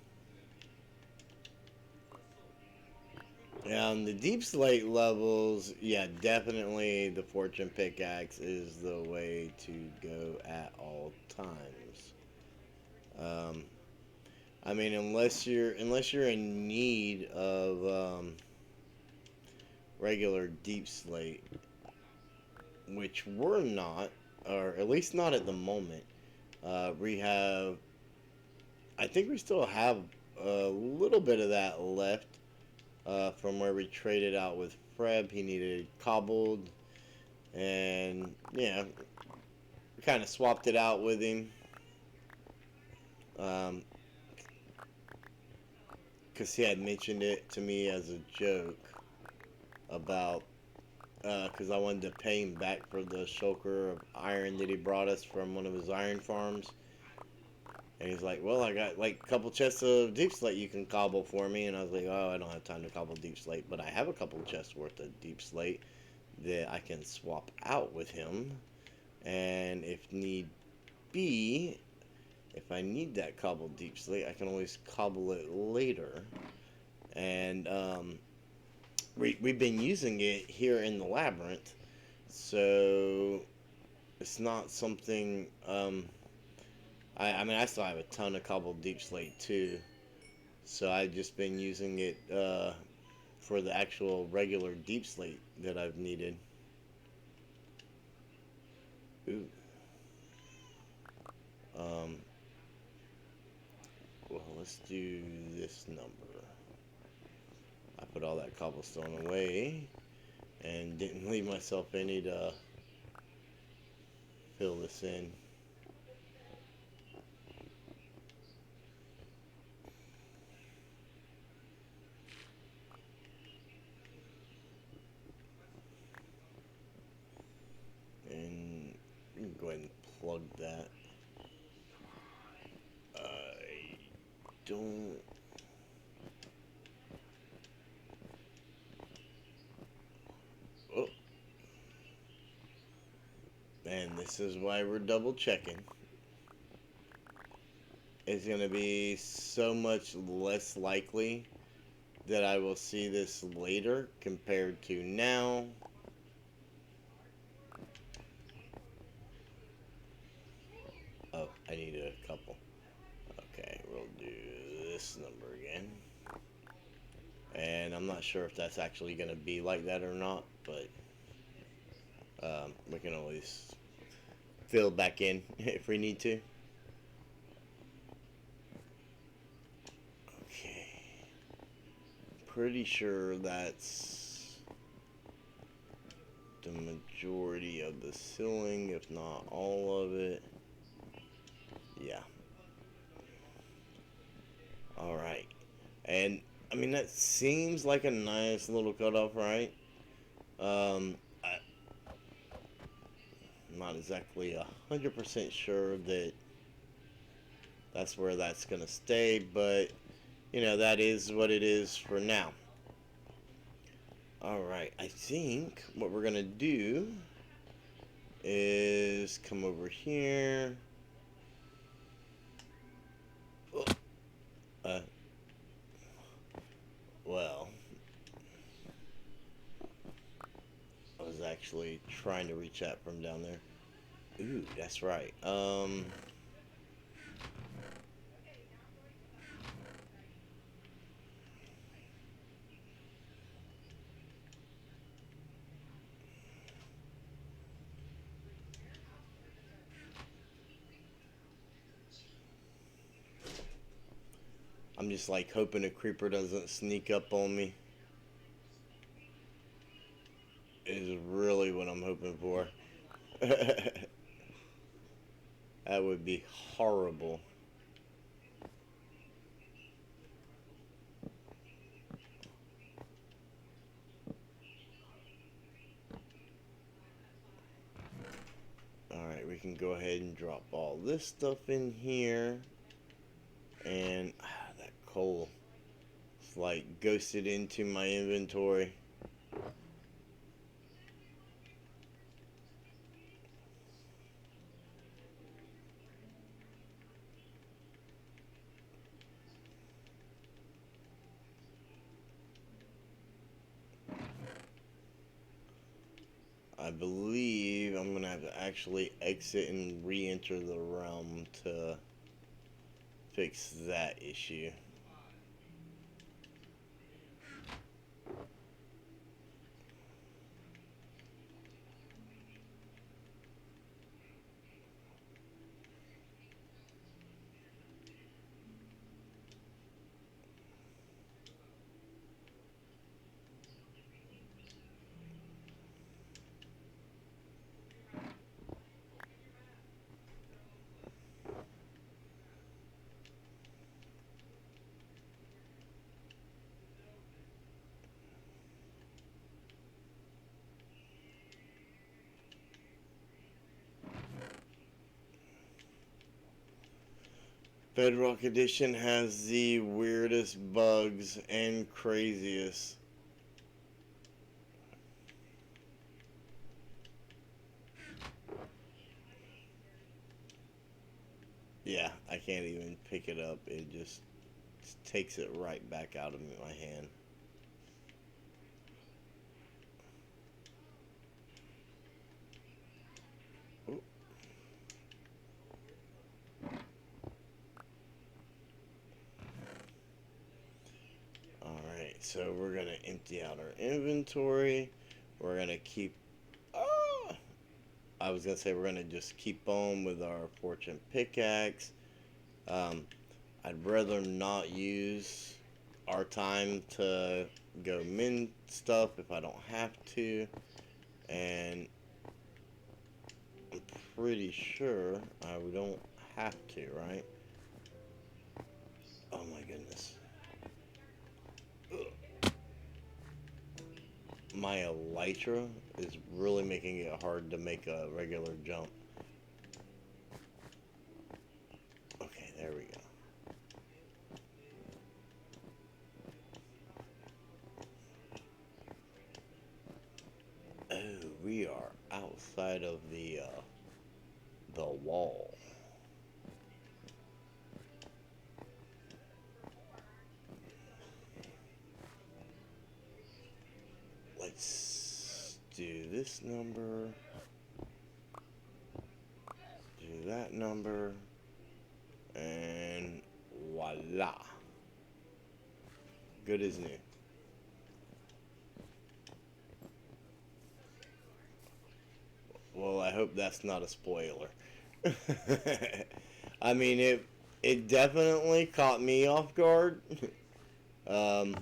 The deep slate levels, yeah, definitely the fortune pickaxe is the way to go at all times. Um, I mean, unless you're in need of regular deep slate, which we're not, or at least not at the moment. We have, I think we still have a little bit of that left from where we traded out with Freb. He needed cobbled, and kind of swapped it out with him. because he had mentioned it to me as a joke about because I wanted to pay him back for the shulker of iron that he brought us from one of his iron farms. And he's like, well, I got like a couple chests of deep slate you can cobble for me. And I was like, oh, I don't have time to cobble deep slate, but I have a couple chests worth of deep slate that I can swap out with him. And if need be, if I need that cobbled deep slate, I can always cobble it later. And we've been using it here in the labyrinth, so it's not something. I mean, I still have a ton of cobbled deep slate too, so I've just been using it for the actual regular deep slate that I've needed. Ooh. Um, well, let's do this number. I put all that cobblestone away and didn't leave myself any to fill this in. And go ahead and plug that. I don't. Oh, and this is why we're double checking. It's going to be so much less likely that I will see this later compared to now. Oh, I need a couple. Okay, we'll do this number again. And I'm not sure if that's actually going to be like that or not, but we can always fill back in if we need to. Okay. Pretty sure that's the majority of the ceiling, if not all of it. Yeah. Alright. And, I mean, that seems like a nice little cutoff, right? I'm not exactly 100% sure that that's where that's going to stay, but, you know, that is what it is for now. Alright, I think what we're going to do is come over here. Well, I was actually trying to reach that from down there. Ooh, that's right. I'm just like hoping a creeper doesn't sneak up on me. Is really what I'm hoping for. That would be horrible. Alright, we can go ahead and drop all this stuff in here. And that coal. It's like ghosted into my inventory. I believe I'm going to have to actually exit and re-enter the realm to fix that issue. Bedrock Edition has the weirdest bugs and craziest. Yeah, I can't even pick it up. It just takes it right back out of my hand. Ooh. Alright, so we're going to empty out our inventory. We're going to keep... Oh! I was going to say we're going to just keep on with our fortune pickaxe. I'd rather not use our time to go mint stuff if I don't have to. And I'm pretty sure I don't have to, right? Oh my goodness. My elytra is really making it hard to make a regular jump. Okay, there we go. Oh, we are outside of the wall. Let's do this number. Do that number. And voila. Good as new. Well, I hope that's not a spoiler. I mean, it definitely caught me off guard. um,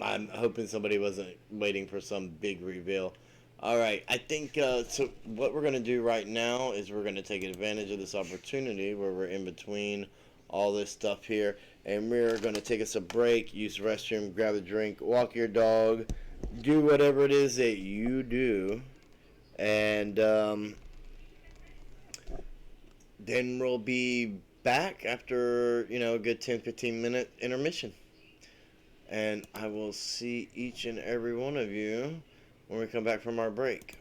I'm hoping somebody wasn't waiting for some big reveal. All right, I think so. What we're gonna do right now is we're gonna take advantage of this opportunity where we're in between all this stuff here, and we're gonna take us a break, use the restroom, grab a drink, walk your dog, do whatever it is that you do, and then we'll be back after a good 10-15 minute intermission. And I will see each and every one of you when we come back from our break.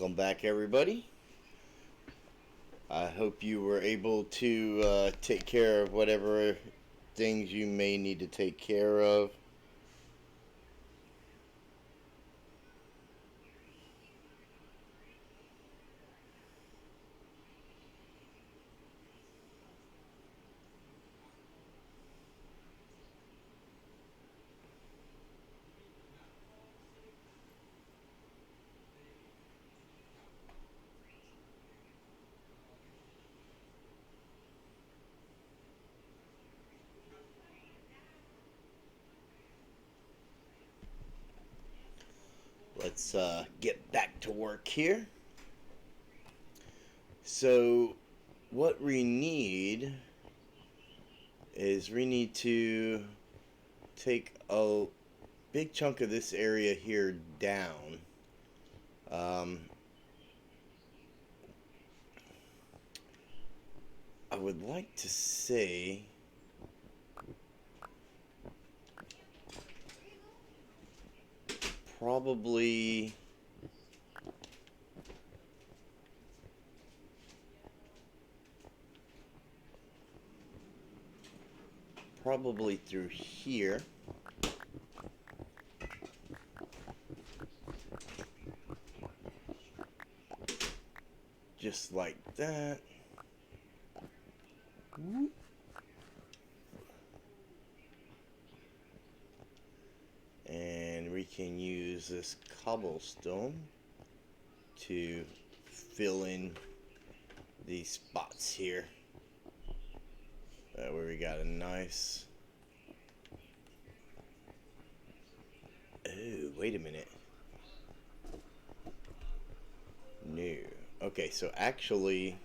Welcome back, everybody. I hope you were able to take care of whatever things you may need to take care of. Let's get back to work here. So, what we need is we need to take a big chunk of this area here down. I would like to say probably through here. Just like that. And we can use this cobblestone to fill in these spots here. Where we got a nice... Oh, wait a minute. No. Okay, so actually...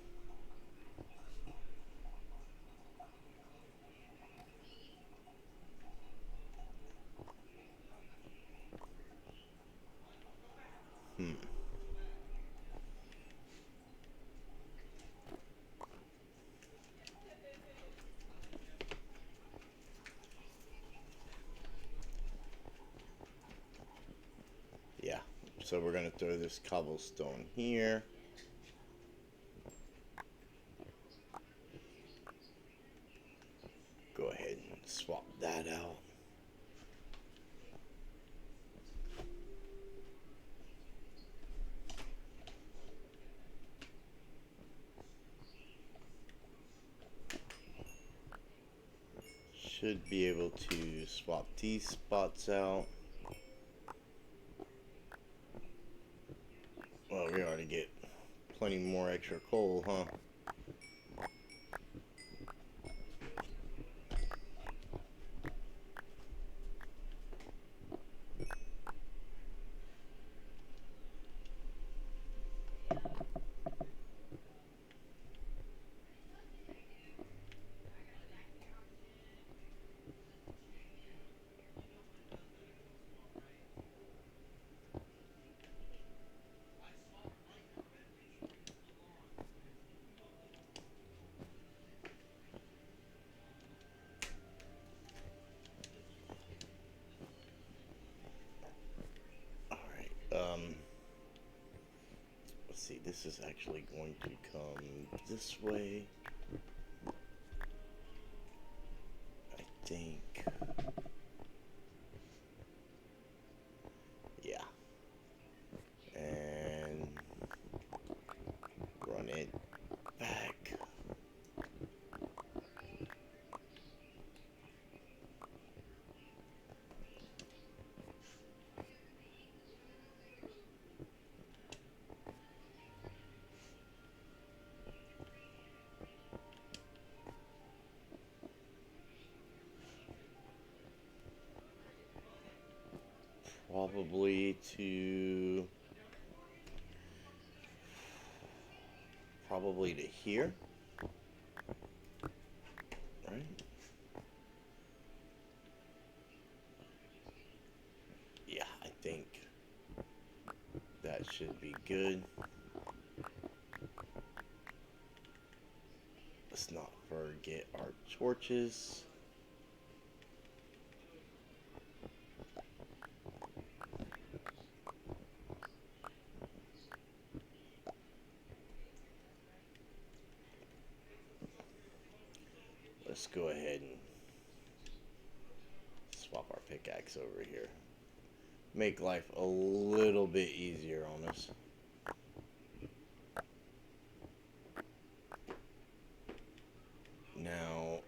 Yeah, so we're going to throw this cobblestone here. Go ahead and swap that out. Should be able to swap these spots out. Well, we already get plenty more extra coal, huh? Let's see, this is actually going to come this way. I think. Yeah. And run it back. Probably to here, right? Yeah, I think that should be good. Let's not forget our torches. Let's go ahead and swap our pickaxe over here. Make life a little bit easier on us. Now,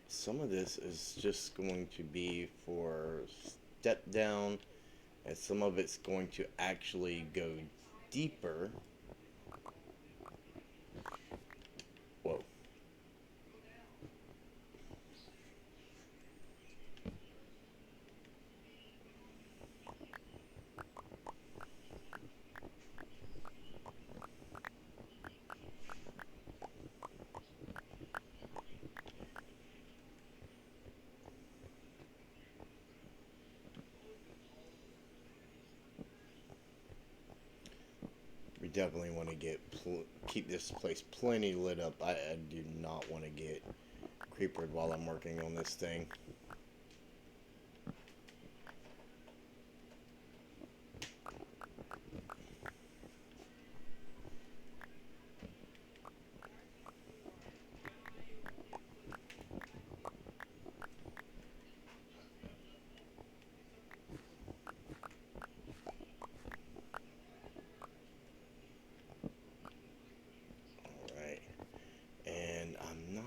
some of this is just going to be for step down, and some of it's going to actually go deeper. Whoa. We definitely want to keep this place plenty lit up. I do not want to get creepered while I'm working on this thing. Alright. And I'm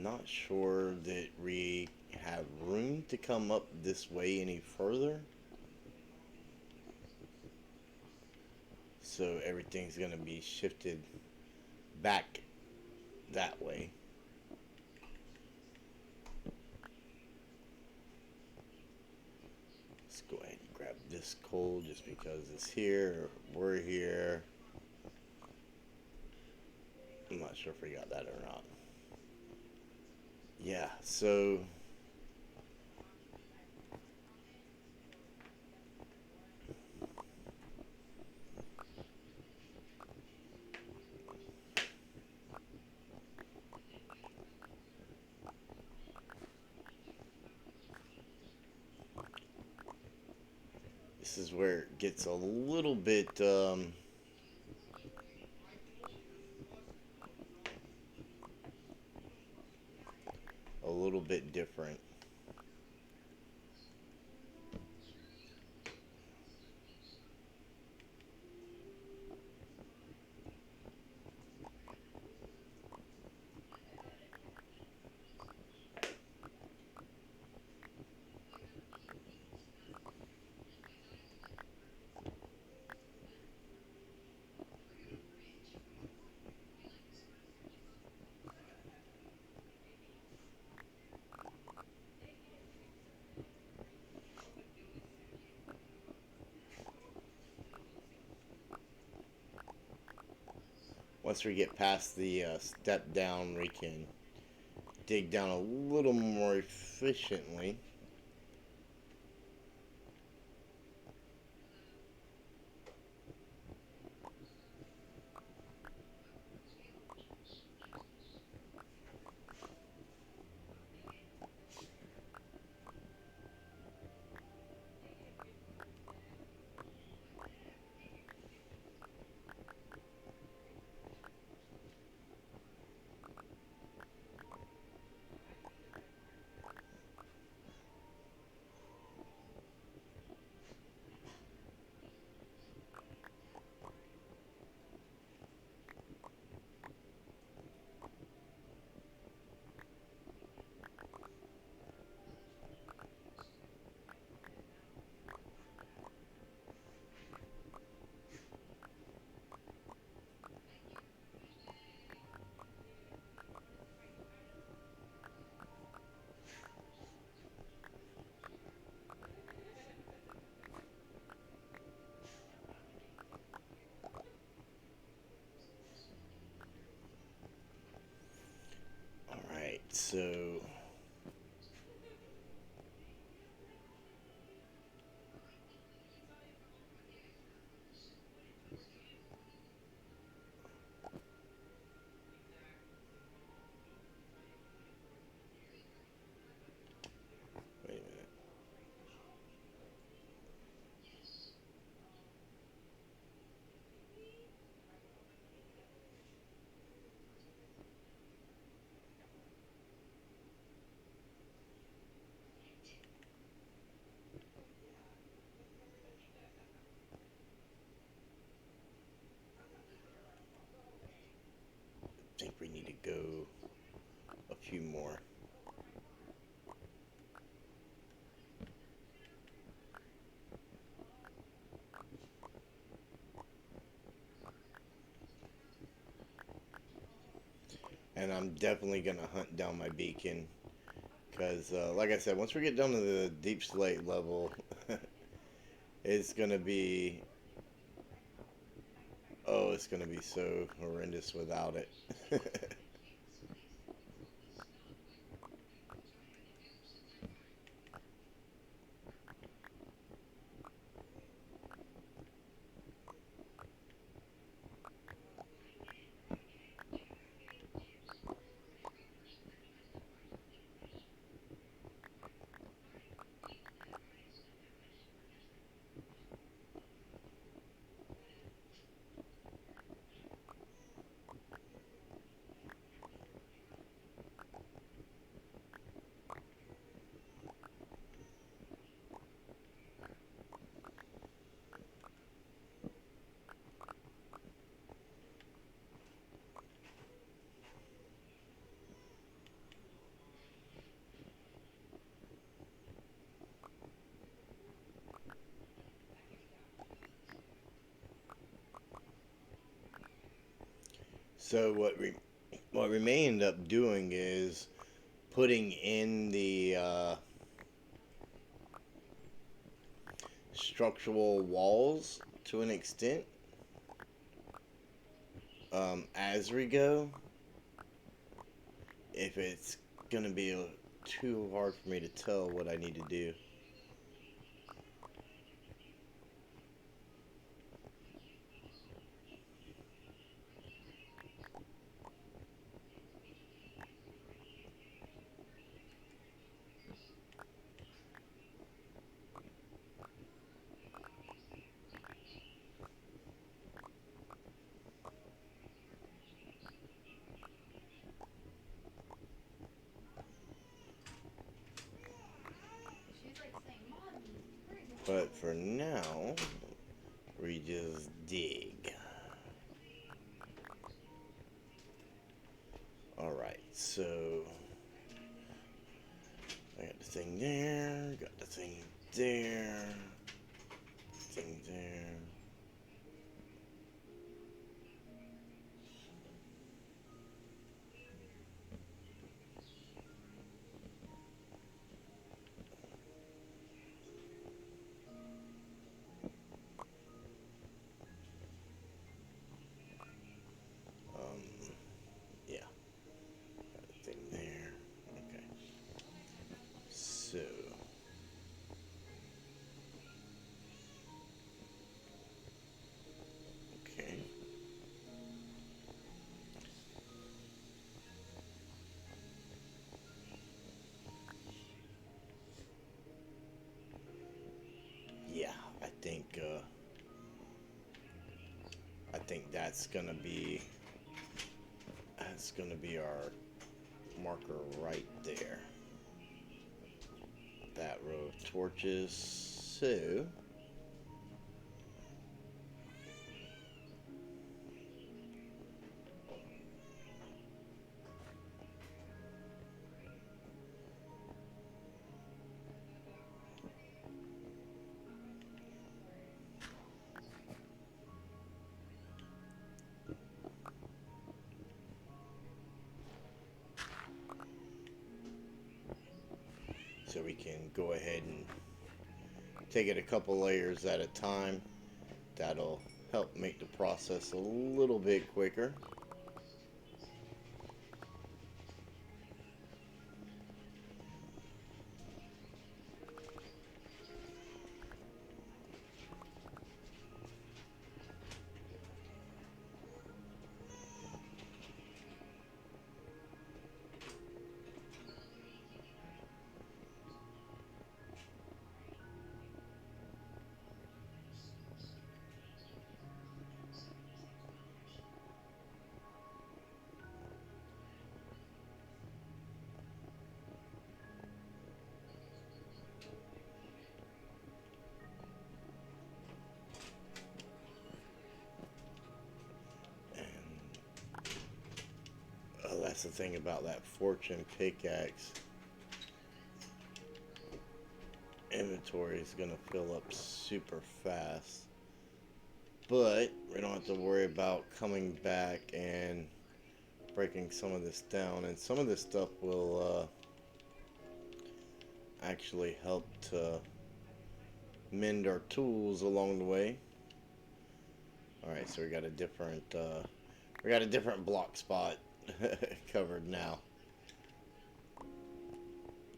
not sure that we have room to come up this way any further. So everything's going to be shifted back that way. Let's go ahead and grab this coal just because it's here. We're here. I'm not sure if we got that or not. Yeah, so this is where it gets a little bit different. Once we get past the step down, we can dig down a little more efficiently. Alright, so wait a minute. need to go a few more. And I'm definitely going to hunt down my beacon. Because, like I said, once we get down to the deep slate level, it's going to be... Oh, it's going to be so horrendous without it. So what we may end up doing is putting in the structural walls to an extent as we go. If it's gonna be too hard for me to tell what I need to do. But for now, we just dig. Alright, so I got the thing there, got the thing there, thing there. Yeah, got the thing there. Okay, so okay. Yeah, I think that's gonna be our marker right there. That row of torches. So we can go ahead and take it a couple layers at a time. That'll help make the process a little bit quicker. That's the thing about that fortune pickaxe. Inventory is gonna fill up super fast. But we don't have to worry about coming back and breaking some of this down. And some of this stuff will actually help to mend our tools along the way. Alright, so we got a different block spot covered now.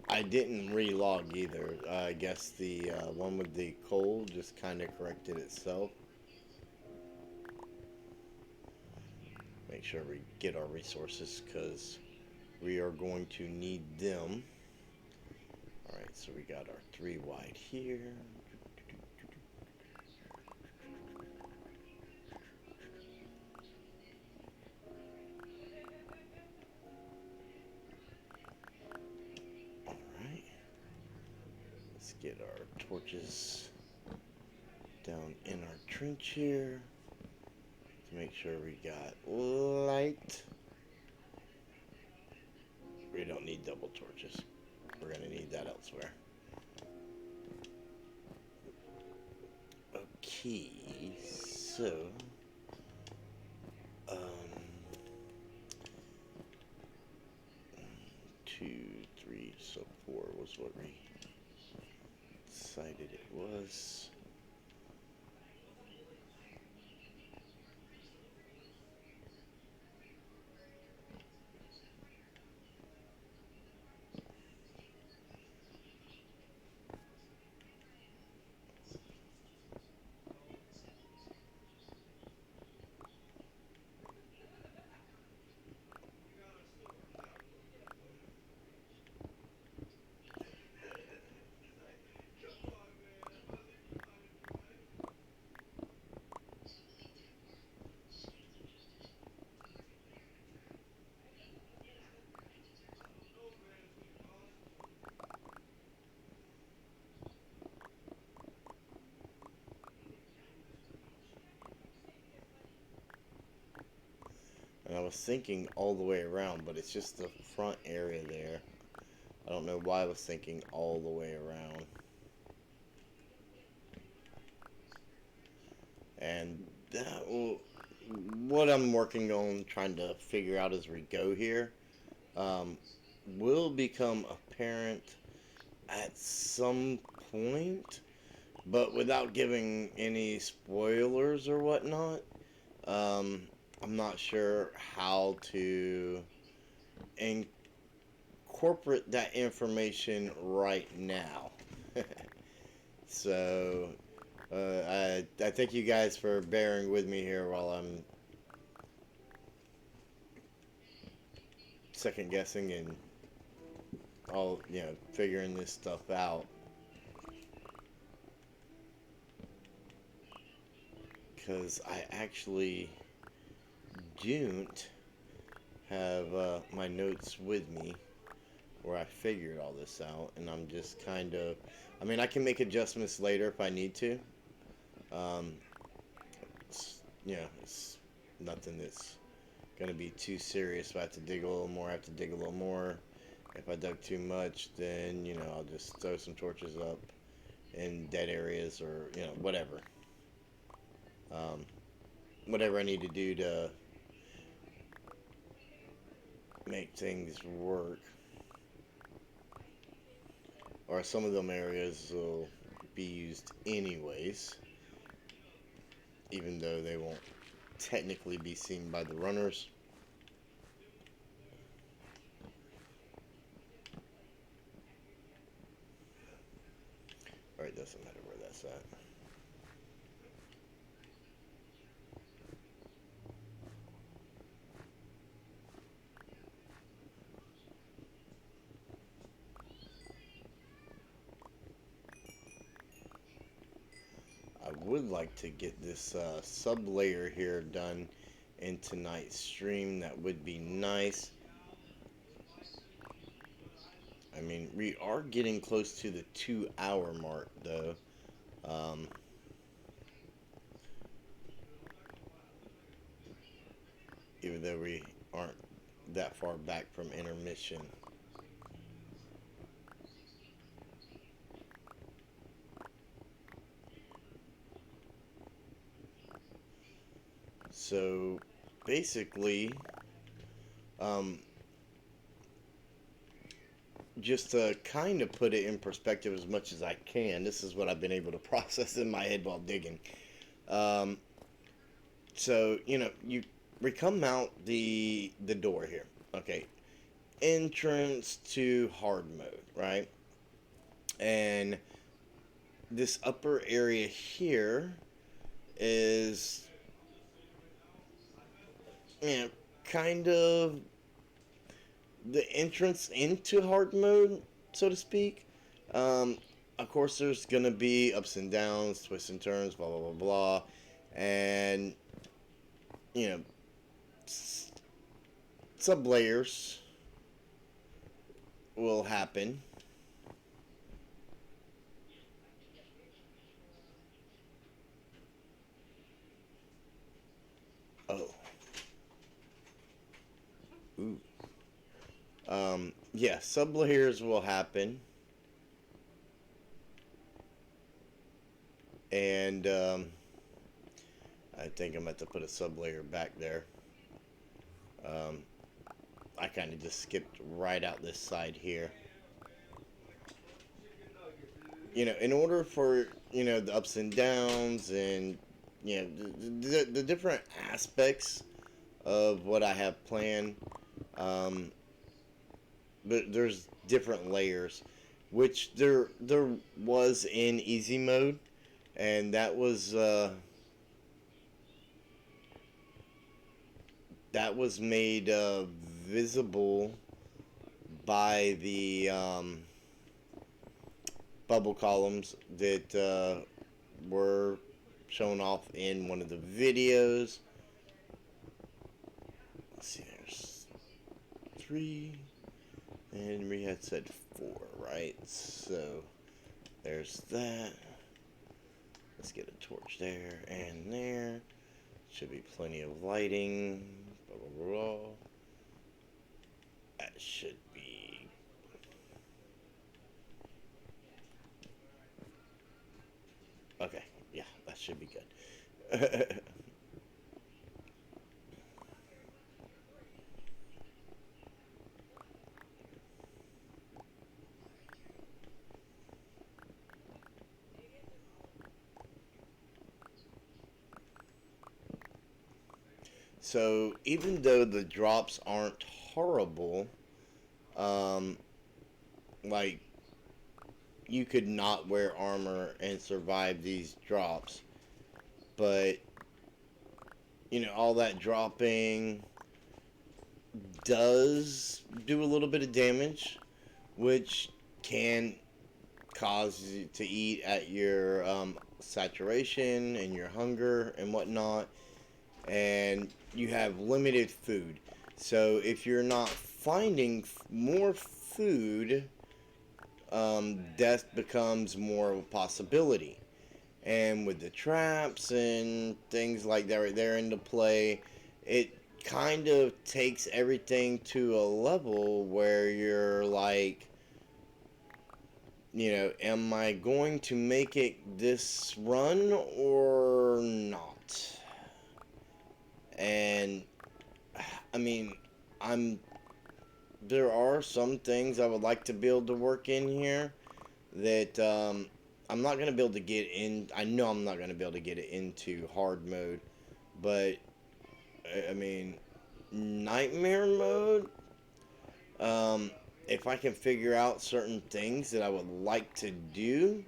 I didn't re-log either. I guess the one with the coal just kind of corrected itself. Make sure we get our resources because we are going to need them. Alright, so we got our 3 wide here. Alright. Let's get our torches down in our trench here to make sure we got light. We don't need double torches. We're going to need that elsewhere. Okay, so 2, 3, so 4 was what we decided it was. And I was thinking all the way around, but it's just the front area there. I don't know why I was thinking all the way around. And that what I'm working on trying to figure out as we go here will become apparent at some point, but without giving any spoilers or whatnot. I'm not sure how to incorporate that information right now. So I thank you guys for bearing with me here while I'm second guessing and all, figuring this stuff out. Because I actually don't have my notes with me where I figured all this out, and I'm just kind of, I can make adjustments later if I need to. It's nothing that's going to be too serious. If I have to dig a little more, I have to dig a little more. If I dug too much, then, I'll just throw some torches up in dead areas or, whatever. Whatever I need to do to make things work. Or some of them areas will be used anyways, even though they won't technically be seen by the runners. Alright, doesn't matter where that's at. I would like to get this sub-layer here done in tonight's stream. That would be nice. We are getting close to the 2-hour mark, though. Even though we aren't that far back from intermission. So basically, um, just to kind of put it in perspective as much as I can, this is what I've been able to process in my head while digging. Um, so we come out the door here. Okay, entrance to hard mode, right? And this upper area here is, you know, kind of the entrance into hard mode, so to speak. Um, of course, there's gonna be ups and downs, twists and turns, blah blah blah blah, and you know, sub layers will happen. Oh, ooh. Yeah, sub layers will happen, and I think I'm going to put a sub layer back there. Um, I kind of just skipped right out this side here. In order for the ups and downs and the different aspects of what I have planned, um, but there's different layers, which there was in easy mode, and that was made visible by the bubble columns that were shown off in one of the videos. Let's see, there's three, and we had said four, right? So there's that. Let's get a torch there and there. Should be plenty of lighting. Blah, blah, blah. That should be. Okay, yeah, that should be good. So even though the drops aren't horrible, um, like you could not wear armor and survive these drops, but all that dropping does do a little bit of damage, which can cause you to eat at your saturation and your hunger and whatnot, and you have limited food. So if you're not finding more food, death becomes more of a possibility. And with the traps and things like that right there into play, it kind of takes everything to a level where you're like, am I going to make it this run or not? And I mean, I'm there are some things I would like to be able to work in here that I'm not going to be able to get in. I know I'm not going to be able to get it into hard mode, but I mean, nightmare mode. Um, if I can figure out certain things that I would like to do,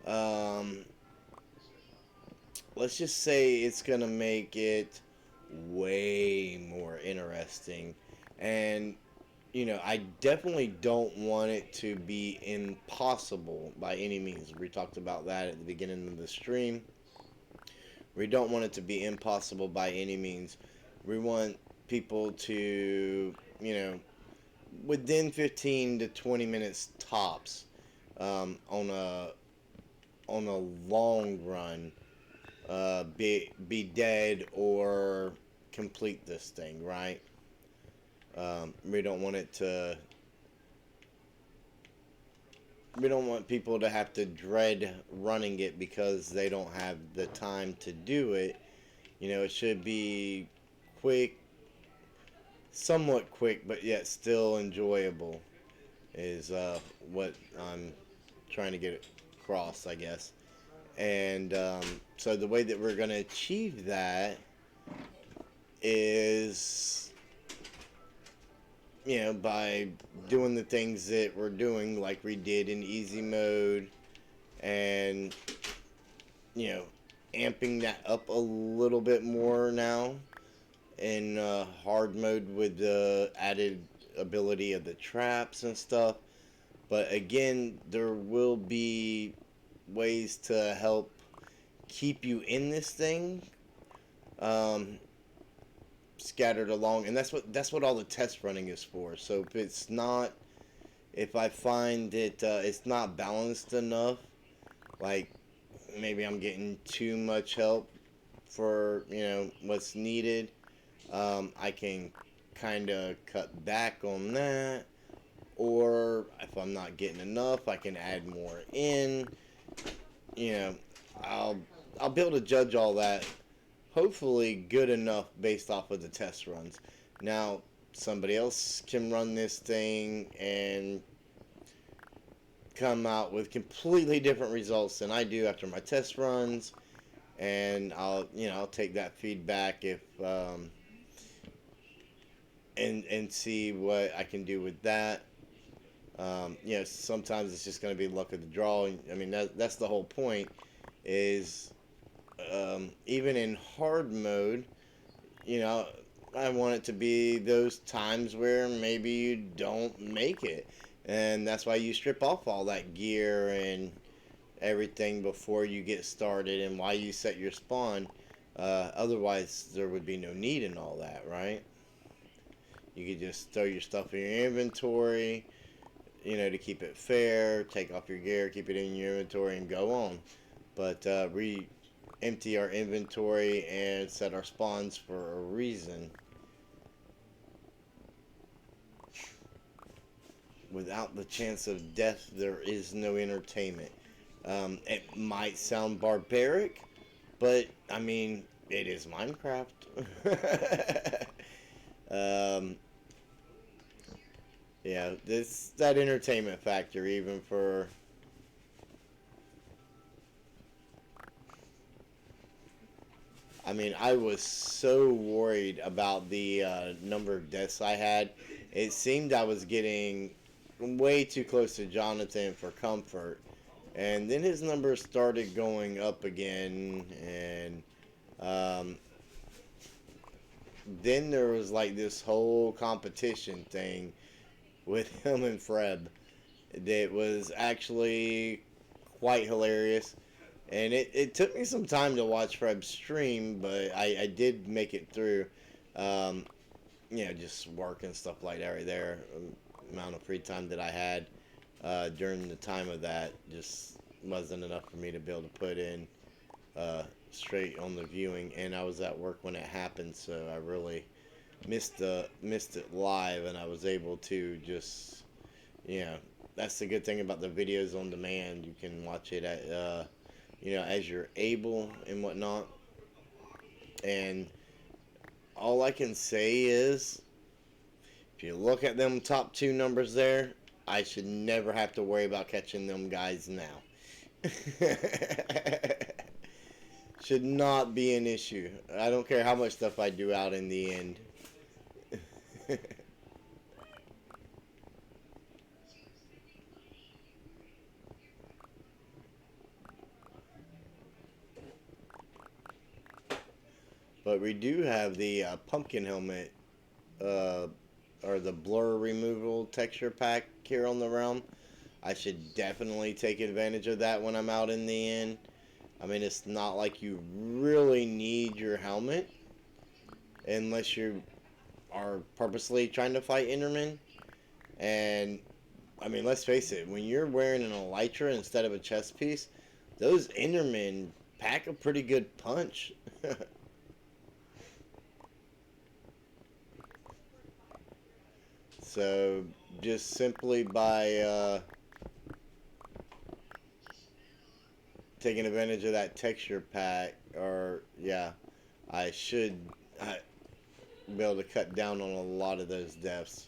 um, let's just say it's gonna make it way more interesting. And I definitely don't want it to be impossible by any means. We talked about that at the beginning of the stream. We don't want it to be impossible by any means. We want people to, within 15 to 20 minutes tops, on a long run, be dead or complete this thing, right? We don't want it to. We don't want people to have to dread running it because they don't have the time to do it. It should be quick, somewhat quick, but yet still enjoyable. Is what I'm trying to get across, I guess. And so the way that we're going to achieve that is, by doing the things that we're doing, like we did in easy mode, and, you know, amping that up a little bit more now in hard mode with the added ability of the traps and stuff. But again, there will be ways to help keep you in this thing, um, scattered along, and that's what all the test running is for. So if I find that it's not balanced enough, like maybe I'm getting too much help for what's needed, I can kind of cut back on that. Or if I'm not getting enough, I can add more in. You know, I'll I'll be able to judge all that. Hopefully, good enough based off of the test runs. Now, somebody else can run this thing and come out with completely different results than I do after my test runs, and I'll take that feedback if and see what I can do with that. Sometimes it's just going to be luck of the draw. I mean, that's the whole point. Is even in hard mode, you know, I want it to be those times where maybe you don't make it, and that's why you strip off all that gear and everything before you get started, and why you set your spawn. Otherwise, there would be no need in all that, right? You could just throw your stuff in your inventory, to keep it fair, take off your gear, keep it in your inventory, and go on. But we empty our inventory and set our spawns for a reason. Without the chance of death, there is no entertainment. It might sound barbaric, but I mean, it is Minecraft. um, yeah, this that entertainment factor, even for. I mean, I was so worried about the number of deaths I had. It seemed I was getting way too close to Jonathan for comfort. And then his numbers started going up again. And then there was like this whole competition thing with him and Freb that was actually quite hilarious. And it took me some time to watch Freb's stream, but I did make it through. Um, just work and stuff like that right there. Amount of free time that I had during the time of that just wasn't enough for me to be able to put in straight on the viewing. And I was at work when it happened, so I really missed it live, and I was able to just, that's the good thing about the videos on demand. You can watch it at as you're able and whatnot. And all I can say is, if you look at them top two numbers there, I should never have to worry about catching them guys now. Should not be an issue. I don't care how much stuff I do out in the end. But we do have the pumpkin helmet, uh, or the blur removal texture pack here on the realm. I should definitely take advantage of that when I'm out in the end. I mean, it's not like you really need your helmet unless you are purposely trying to fight Enderman. And I mean, let's face it, when you're wearing an elytra instead of a chest piece, those Endermen pack a pretty good punch. So just simply by taking advantage of that texture pack, or yeah, I should be able to cut down on a lot of those deaths.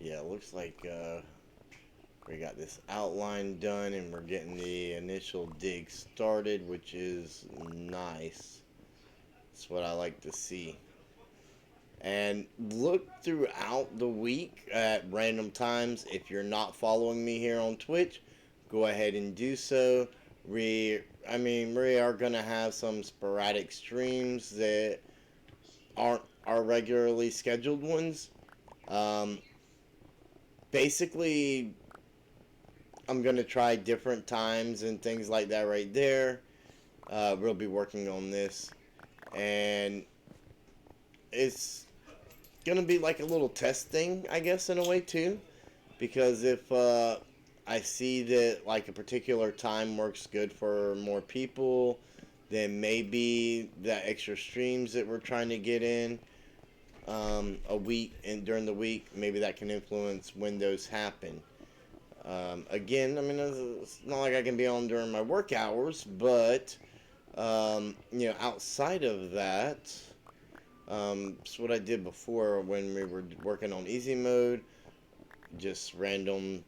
Yeah, it looks like we got this outline done and we're getting the initial dig started, which is nice. That's what I like to see. And look throughout the week at random times. If you're not following me here on Twitch, go ahead and do so. We are gonna have some sporadic streams that aren't our regularly scheduled ones. Um, Basically, I'm gonna try different times and things like that right there. We'll be working on this, and it's gonna be like a little test thing, I guess, in a way too. Because if I see that like a particular time works good for more people, then maybe that extra streams that we're trying to get in a week and during the week, maybe that can influence when those happen. Again, I mean, it's not like I can be on during my work hours, but outside of that, it's what I did before when we were working on easy mode, just random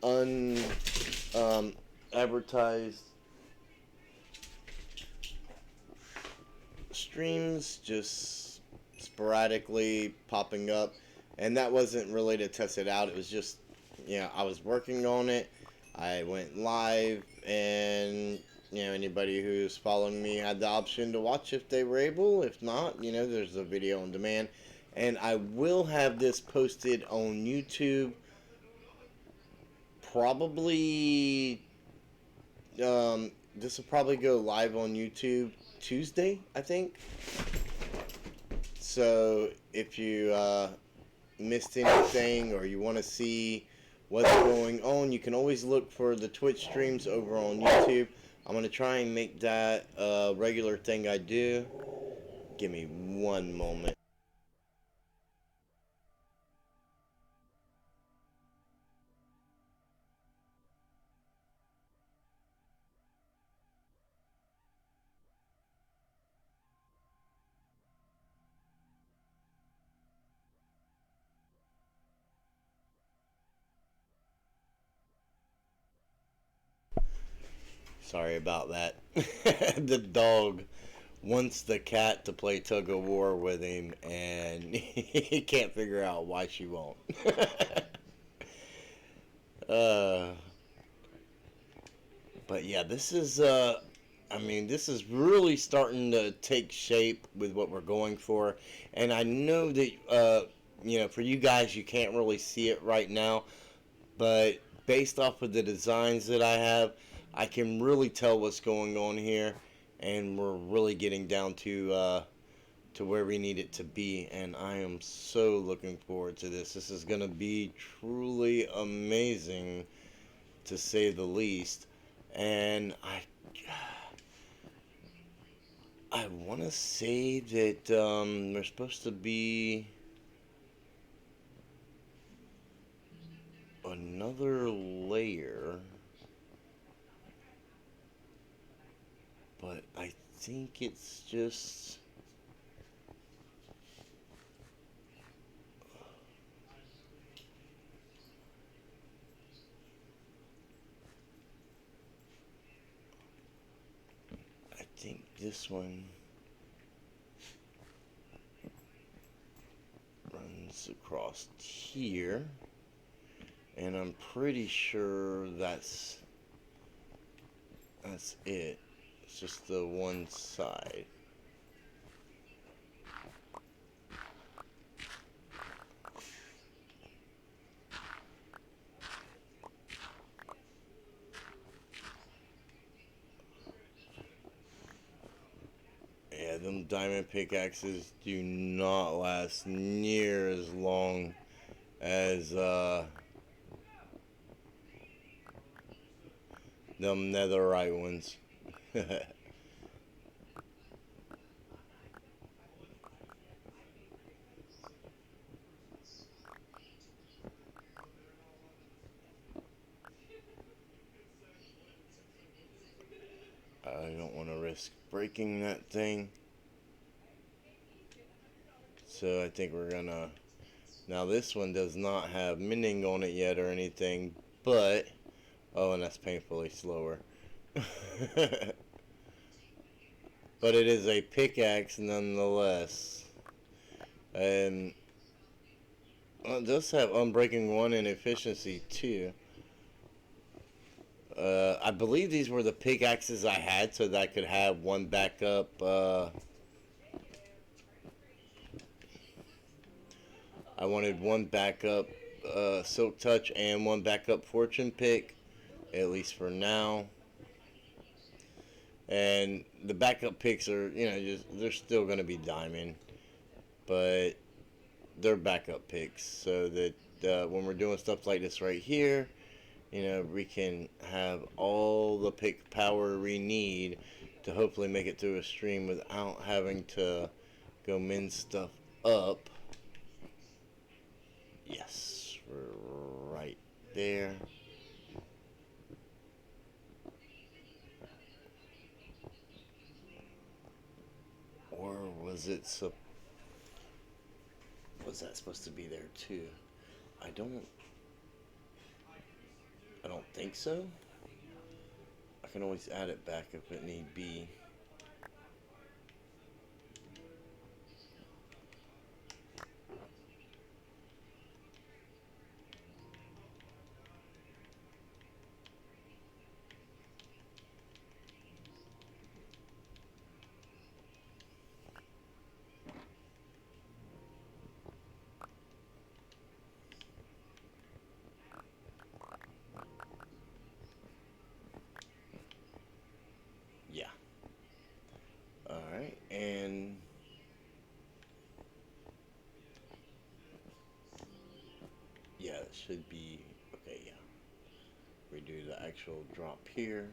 un advertised streams just sporadically popping up, and that wasn't really to test it out. It was just, I was working on it. I went live, and anybody who's following me had the option to watch if they were able. If not, there's a video on demand, and I will have this posted on YouTube probably. This will probably go live on YouTube Tuesday, I think. So if you missed anything or you want to see what's going on, you can always look for the Twitch streams over on YouTube. I'm going to try and make that a regular thing I do. Give me one moment. Sorry about that. The dog wants the cat to play tug of war with him, and he can't figure out why she won't. uh, but yeah, this is really starting to take shape with what we're going for, and I know that for you guys, you can't really see it right now, but based off of the designs that I have, I can really tell what's going on here, and we're really getting down to where we need it to be, and I am so looking forward to this. This is going to be truly amazing, to say the least, and I want to say that there's supposed to be another layer, but I think it's just I think this one runs across here, and I'm pretty sure that's it. It's just the one side. them diamond pickaxes do not last near as long as them netherite ones. I don't want to risk breaking that thing. So I think we're gonna... Now this one does not have mending on it yet or anything, but... Oh, and that's painfully slower. But it is a pickaxe nonetheless. And well, it does have Unbreaking 1 and Efficiency 2. I believe these were the pickaxes I had so that I could have one backup. I wanted one backup Silk Touch and one backup Fortune Pick, at least for now. And the backup picks are, they're still going to be diamond, but they're backup picks so that when we're doing stuff like this right here, we can have all the pick power we need to hopefully make it through a stream without having to go mend stuff up. Yes, we're right there. Or was it was that supposed to be there too? I don't think so. I can always add it back if it need be. Yeah. Alright, and yeah, it should be okay. Yeah, we do the actual drop here,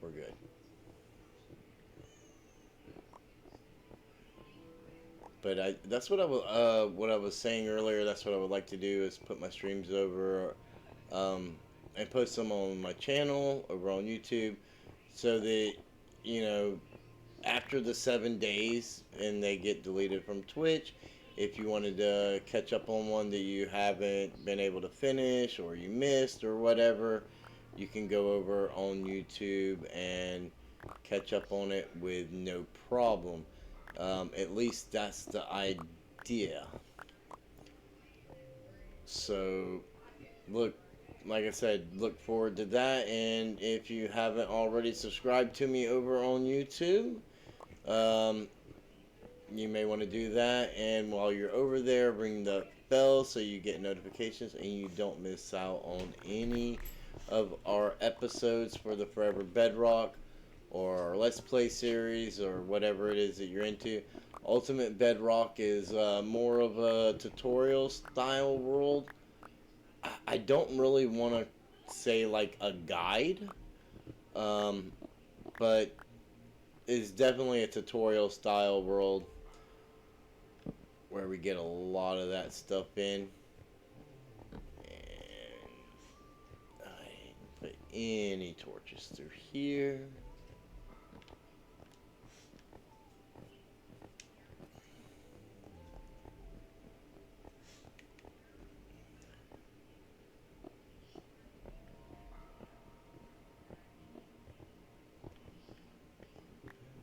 we're good. But that's what I was saying earlier. That's what I would like to do is put my streams over, and post them on my channel over on YouTube, so that you know after the 7 days and they get deleted from Twitch, if you wanted to catch up on one that you haven't been able to finish or you missed or whatever, you can go over on YouTube and catch up on it with no problem. At least that's the idea. So, look, like I said, look forward to that. And if you haven't already subscribed to me over on YouTube, um, you may want to do that. And while you're over there, ring the bell so you get notifications and you don't miss out on any of our episodes for the Forever Bedrock or our Let's Play series or whatever it is that you're into. Ultimate Bedrock is more of a tutorial style world. I don't really want to say like a guide, but it's definitely a tutorial style world where we get a lot of that stuff in. And I didn't put any torches through here.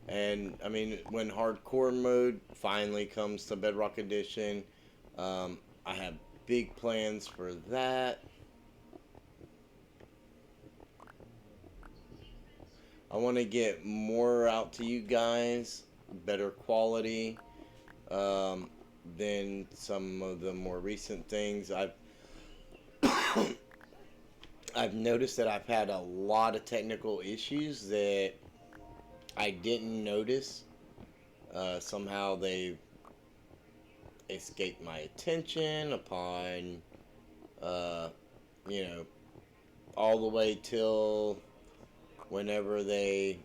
And I mean, when hardcore mode finally comes to Bedrock Edition, I have big plans for that. I want to get more out to you guys, better quality than some of the more recent things. I've noticed that I've had a lot of technical issues that I didn't notice Somehow they escaped my attention upon, uh, you know, all the way till whenever they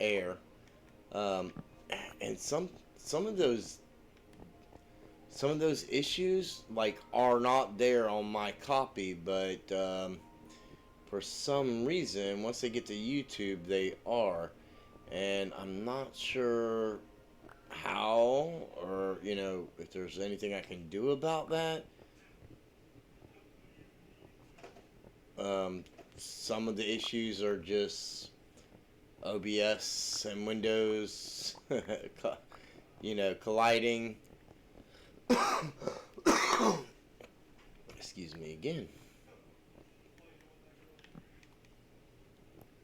air. Um, and some of those some of those issues like are not there on my copy, but for some reason, once they get to YouTube, they are, and I'm not sure how or if there's anything I can do about that. Um, some of the issues are just OBS and Windows, colliding. Excuse me again.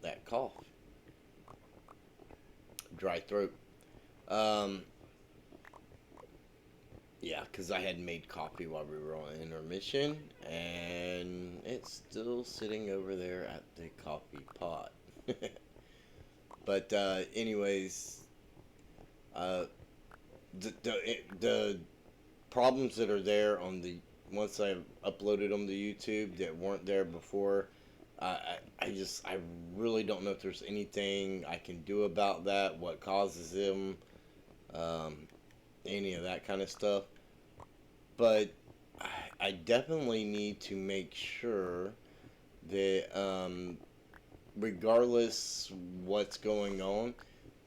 That cough, dry throat. Um, yeah, because I had made coffee while we were on intermission, and it's still sitting over there at the coffee pot. But anyways, uh, the problems that are there on the once I uploaded them to YouTube that weren't there before, I really don't know if there's anything I can do about that. What causes them? Um, any of that kind of stuff. But I definitely need to make sure that, regardless what's going on,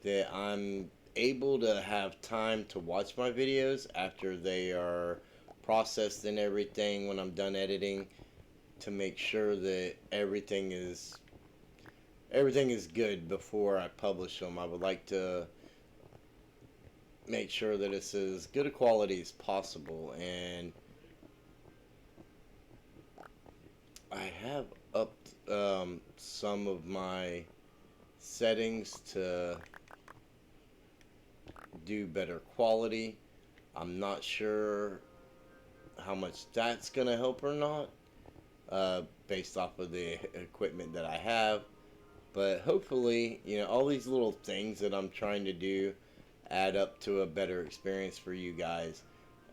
that I'm able to have time to watch my videos after they are processed and everything when I'm done editing, to make sure that everything is good before I publish them. I would like to make sure that it's as good a quality as possible, and I have upped some of my settings to do better quality. I'm not sure how much that's gonna help or not, based off of the equipment that I have. But hopefully, all these little things that I'm trying to do add up to a better experience for you guys.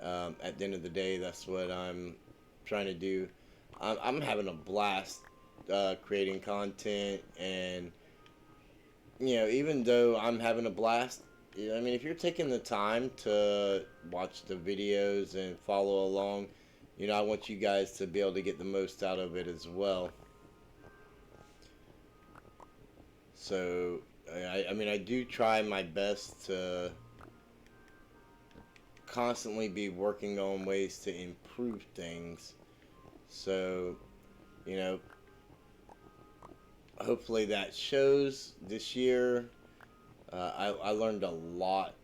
At the end of the day, that's what I'm trying to do. I'm having a blast creating content, and even though I'm having a blast, I mean, if you're taking the time to watch the videos and follow along, I want you guys to be able to get the most out of it as well. So, I mean, I do try my best to constantly be working on ways to improve things. So, you know, hopefully that shows this year. I learned a lot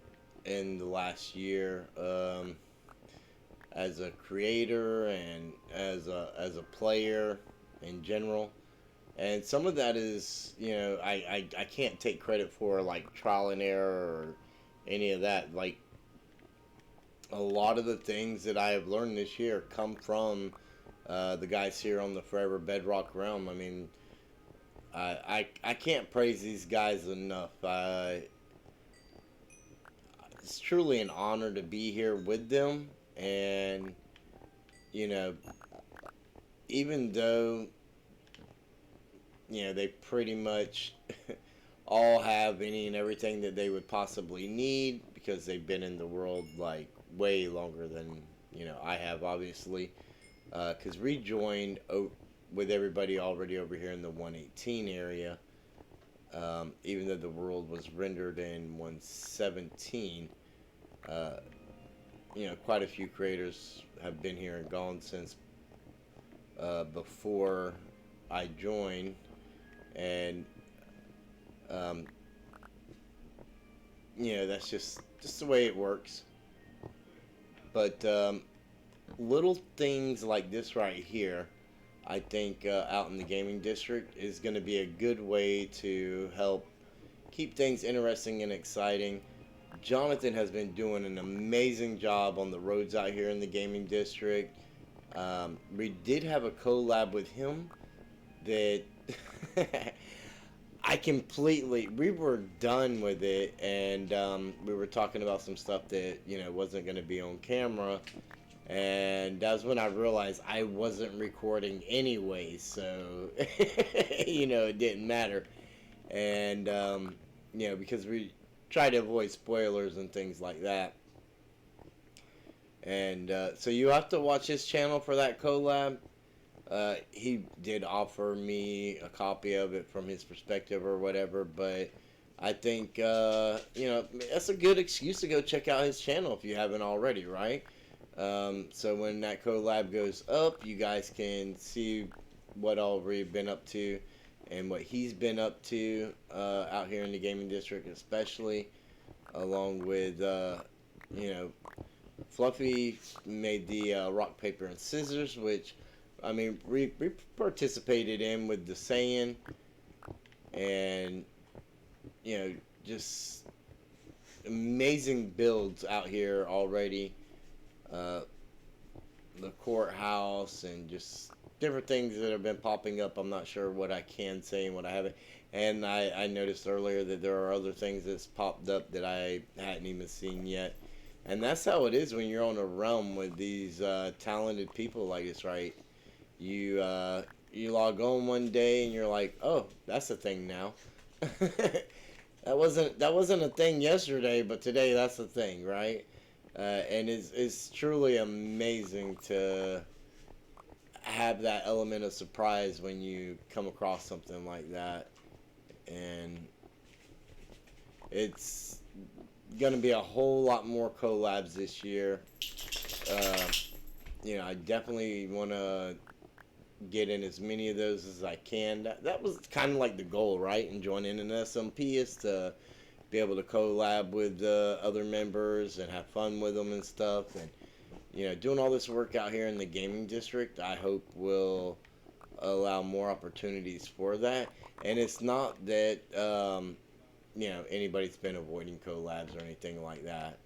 in the last year, as a creator and as a player in general. And some of that is, I can't take credit for like trial and error or any of that. Like, a lot of the things that I have learned this year come from the guys here on the Forever Bedrock Realm. I mean, I can't praise these guys enough. It's truly an honor to be here with them, and you know, even though they pretty much all have any and everything that they would possibly need because they've been in the world like way longer than I have, obviously. Because rejoined with everybody already over here in the 118 area, even though the world was rendered in 117. Uh, quite a few creators have been here and gone since before I joined, and um, that's just the way it works. But little things like this right here, I think, out in the gaming district is going to be a good way to help keep things interesting and exciting. Jonathan has been doing an amazing job on the roads out here in the gaming district. We did have a collab with him that we were done with it, and we were talking about some stuff that, wasn't going to be on camera. And that's when I realized I wasn't recording anyway, so, it didn't matter. And, because we try to avoid spoilers and things like that. And so you have to watch his channel for that collab. He did offer me a copy of it from his perspective or whatever, but I think, that's a good excuse to go check out his channel if you haven't already, right? So when that collab goes up, you guys can see what all we've been up to and what he's been up to out here in the gaming district, especially, along with, Fluffy made the rock, paper, and scissors, which, I mean, we participated in with the Saiyan, and, just amazing builds out here already. The courthouse and just different things that have been popping up. I'm not sure what I can say and what I haven't. And I noticed earlier that there are other things that's popped up that I hadn't even seen yet. And that's how it is when you're on a realm with these talented people like this, right? You log on one day and you're like, oh, that's a thing now. That wasn't a thing yesterday, but today that's a thing, right? And it's truly amazing to have that element of surprise when you come across something like that. And it's gonna be a whole lot more collabs this year. Uh, I definitely want to get in as many of those as I can. That was kind of like the goal, right? And joining an SMP is to be able to collab with other members and have fun with them and stuff. And, doing all this work out here in the gaming district, I hope will allow more opportunities for that. And it's not that, anybody's been avoiding collabs or anything like that.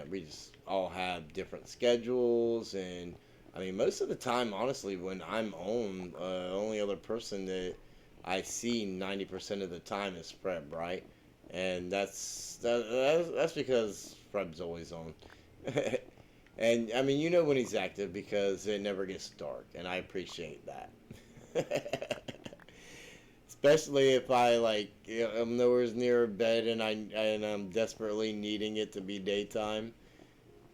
We just all have different schedules, and I mean, most of the time, honestly, when I'm on, only other person that I see 90% of the time is Freb, right? And that's because Freb's always on. And I mean, when he's active because it never gets dark, and I appreciate that. Especially if I I'm nowhere near bed and I'm desperately needing it to be daytime.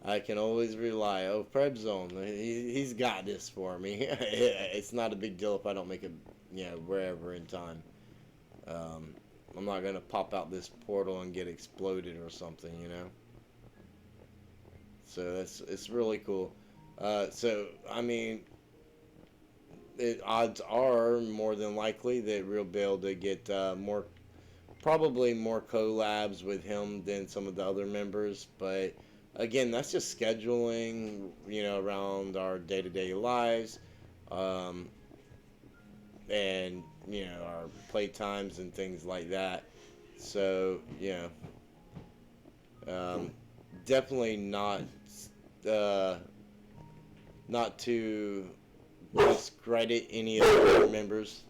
I can always rely. Oh, Freb's on. He's got this for me. It's not a big deal if I don't make it, wherever in time. Um, I'm not gonna pop out this portal and get exploded or something. So it's really cool. So I mean, odds are more than likely that we'll be able to get probably more collabs with him than some of the other members. But again, that's just scheduling, around our day-to-day lives, um, and our play times and things like that. So definitely uh, not to discredit any of the other members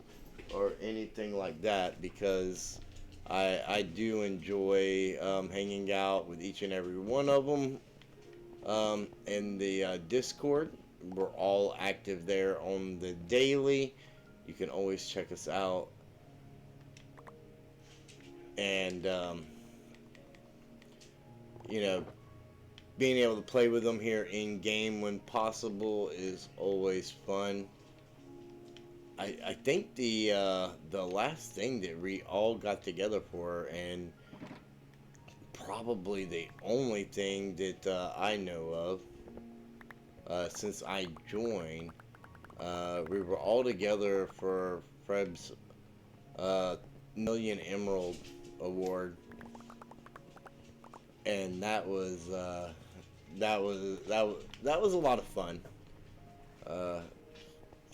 or anything like that, because I do enjoy hanging out with each and every one of them in the Discord. We're all active there on the daily. You can always check us out. And, being able to play with them here in game when possible is always fun. I think the last thing that we all got together for, and probably the only thing that I know of since I joined, we were all together for Freb's Million Emerald Award, and that was a lot of fun. Uh,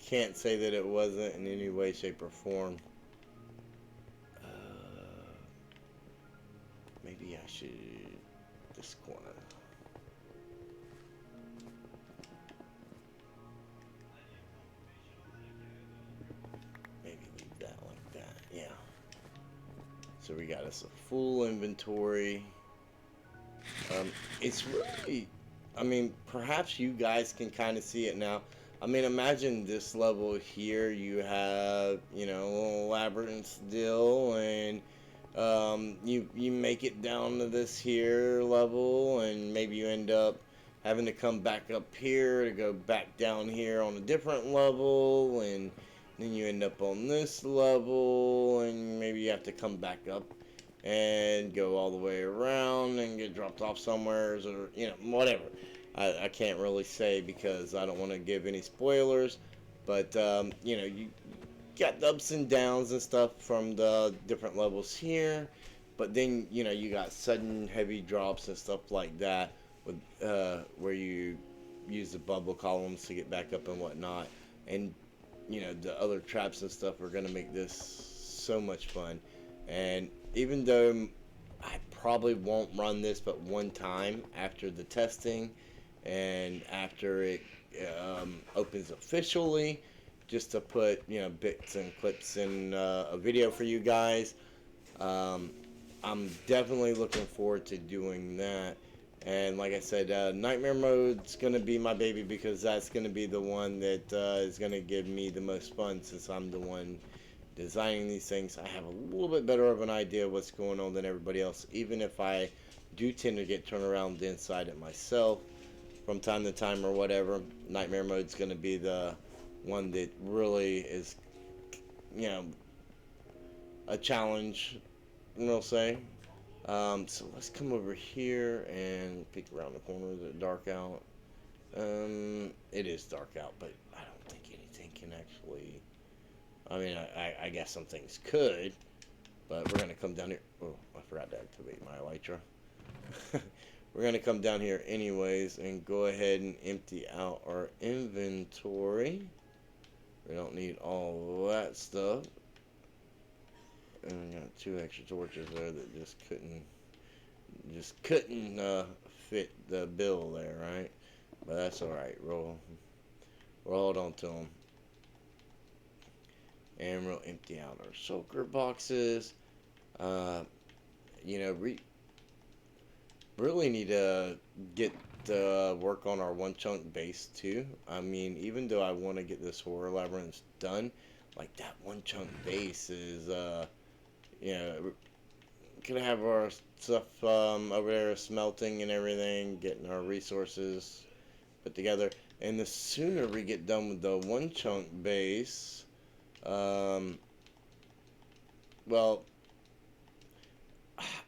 can't say that it wasn't in any way, shape, or form. Uh, maybe I should this corner. Maybe leave that like that. Yeah. So we got us a full inventory. It's really, I mean, perhaps you guys can kind of see it now. I mean, imagine this level here. You have, you know, a little labyrinth still, and you make it down to this here level, and maybe you end up having to come back up here to go back down here on a different level, and then you end up on this level, and maybe you have to come back up and go all the way around and get dropped off somewhere, or you know, whatever. I can't really say because I don't want to give any spoilers, but you know, you got the ups and downs and stuff from the different levels here, but then you know you got sudden heavy drops and stuff like that with where you use the bubble columns to get back up and whatnot, and you know the other traps and stuff are gonna make this so much fun. And even though I probably won't run this but one time after the testing and after it opens officially, just to put you know bits and clips in a video for you guys. Um, I'm definitely looking forward to doing that. And like I said, Nightmare Mode's gonna be my baby because that's gonna be the one that is gonna give me the most fun since I'm the one designing these things. I have a little bit better of an idea of what's going on than everybody else, even if I do tend to get turned around inside it myself from time to time or whatever. Nightmare Mode's gonna be the one that really is, you know, a challenge, we'll say. So let's come over here and peek around the corner. Is it dark out? It is dark out, but I don't think anything can actually. I mean, I guess some things could, but we're gonna come down here. Oh, I forgot to activate my elytra. We're gonna come down here anyways and go ahead and empty out our inventory. We don't need all that stuff. And we got 2 extra torches there that just couldn't fit the bill there, right? But that's all right. We'll hold on to them, and we'll empty out our soaker boxes. You know, really need to get work on our one chunk base too. I mean, even though I want to get this horror labyrinth done, like that one chunk base is you know, gonna have our stuff over there smelting and everything, getting our resources put together. And the sooner we get done with the one chunk base, well,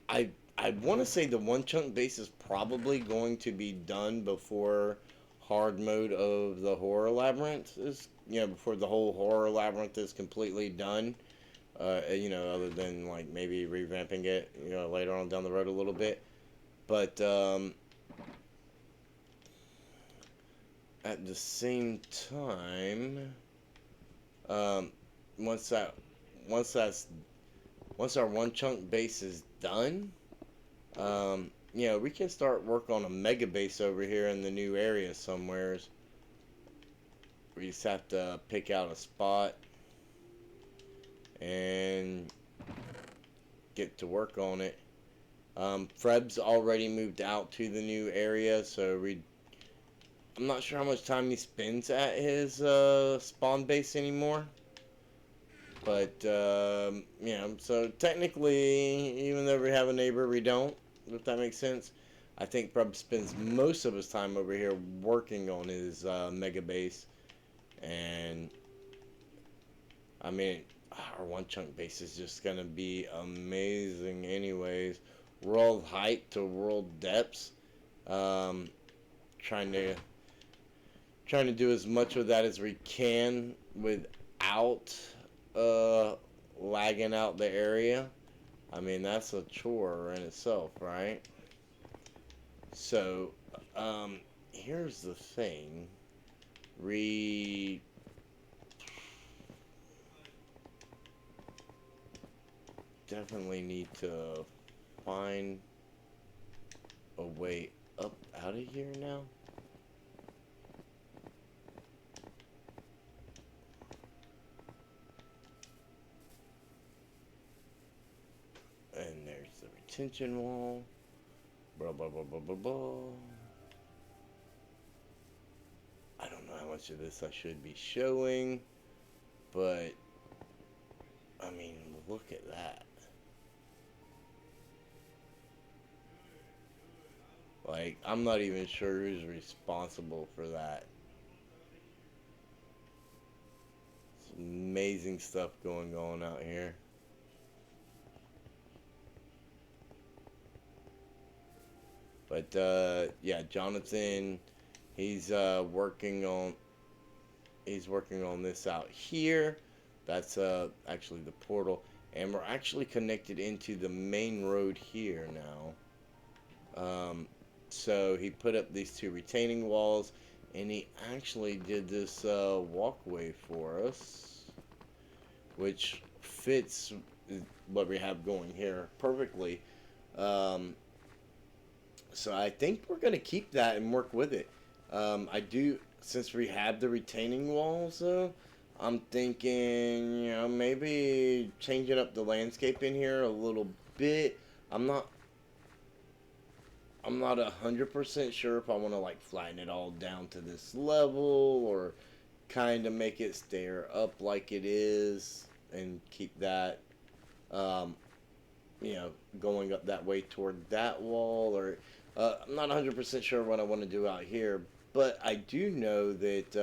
I want to say the one chunk base is probably going to be done before hard mode of the horror labyrinth is, you know, before the whole horror labyrinth is completely done. You know, other than like maybe revamping it, you know, later on down the road a little bit. But at the same time, um, once that once that's once our one chunk base is done, you know, we can start work on a mega base over here in the new area somewheres. We just have to pick out a spot and get to work on it. Freb's already moved out to the new area, so I'm not sure how much time he spends at his spawn base anymore. But, you know, so technically, even though we have a neighbor, we don't, if that makes sense. I think Freb spends most of his time over here working on his mega base. And, I mean, our one chunk base is just going to be amazing anyways. World height to world depths. Trying to do as much of that as we can without lagging out the area. I mean, that's a chore in itself, right? So, here's the thing. We definitely need to find a way up out of here now. retention wall. Blah, blah, blah, blah, blah, blah. I don't know how much of this I should be showing, but I mean, look at that. Like, I'm not even sure who's responsible for that. It's amazing stuff going on out here. But yeah, Jonathan, he's working on this out here. That's actually the portal, and we're actually connected into the main road here now. So he put up these two retaining walls, and he actually did this walkway for us, which fits what we have going here perfectly. Um, so I think we're gonna keep that and work with it. I do, since we have the retaining walls though. I'm thinking, maybe changing up the landscape in here a little bit. I'm not I'm not 100% sure if I want to like flatten it all down to this level or kind of make it stare up like it is and keep that, um, going up that way toward that wall. Or I'm not 100% sure what I want to do out here, but I do know that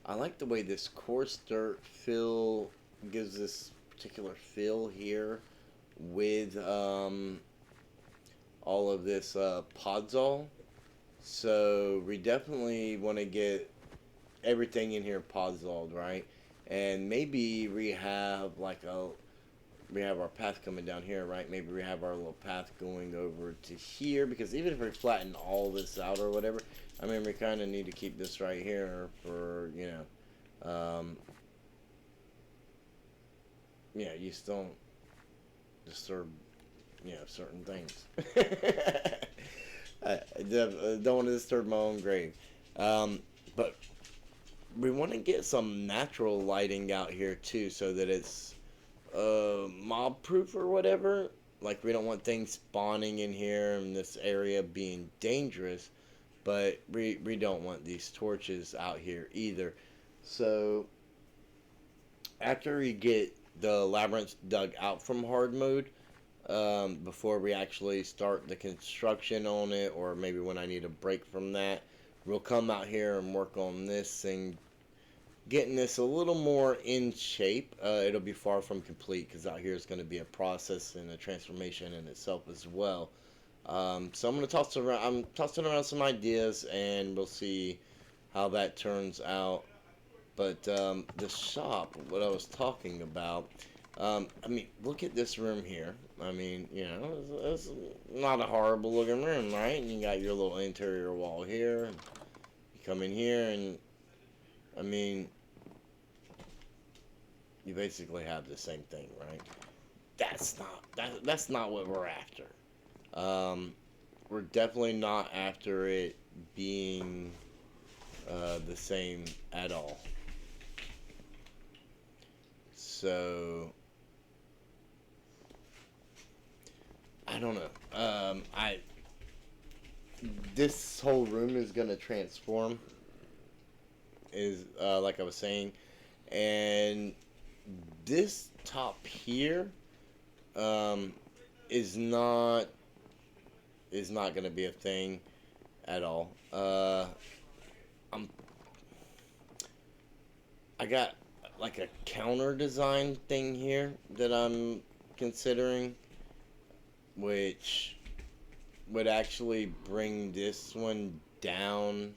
I like the way this coarse dirt fill gives this particular fill here with all of this podzol. So we definitely want to get everything in here podzoled, right? And maybe we have our path coming down here, right? Maybe we have our little path going over to here, because even if we flatten all this out or whatever, I mean, we kind of need to keep this right here for, you still don't disturb, certain things. I don't want to disturb my own grave. But we want to get some natural lighting out here too, so that it's mob proof or whatever. Like, we don't want things spawning in here in this area being dangerous, but we don't want these torches out here either. So after we get the labyrinth dug out from hard mode, before we actually start the construction on it, or maybe when I need a break from that, we'll come out here and work on this and getting this a little more in shape. It'll be far from complete, because out here is going to be a process and a transformation in itself as well. So I'm tossing around some ideas, and we'll see how that turns out. But the shop, what I was talking about, I mean, look at this room here. I mean, it's not a horrible looking room, right? And you got your little interior wall here. You come in here, and I mean, you basically have the same thing, right? That's not what we're after. We're definitely not after it being the same at all. So I don't know. I This whole room is gonna transform. Is like I was saying, and this top here um, is not gonna be a thing at all. I'm I got like a counter design thing here that I'm considering, which would actually bring this one down,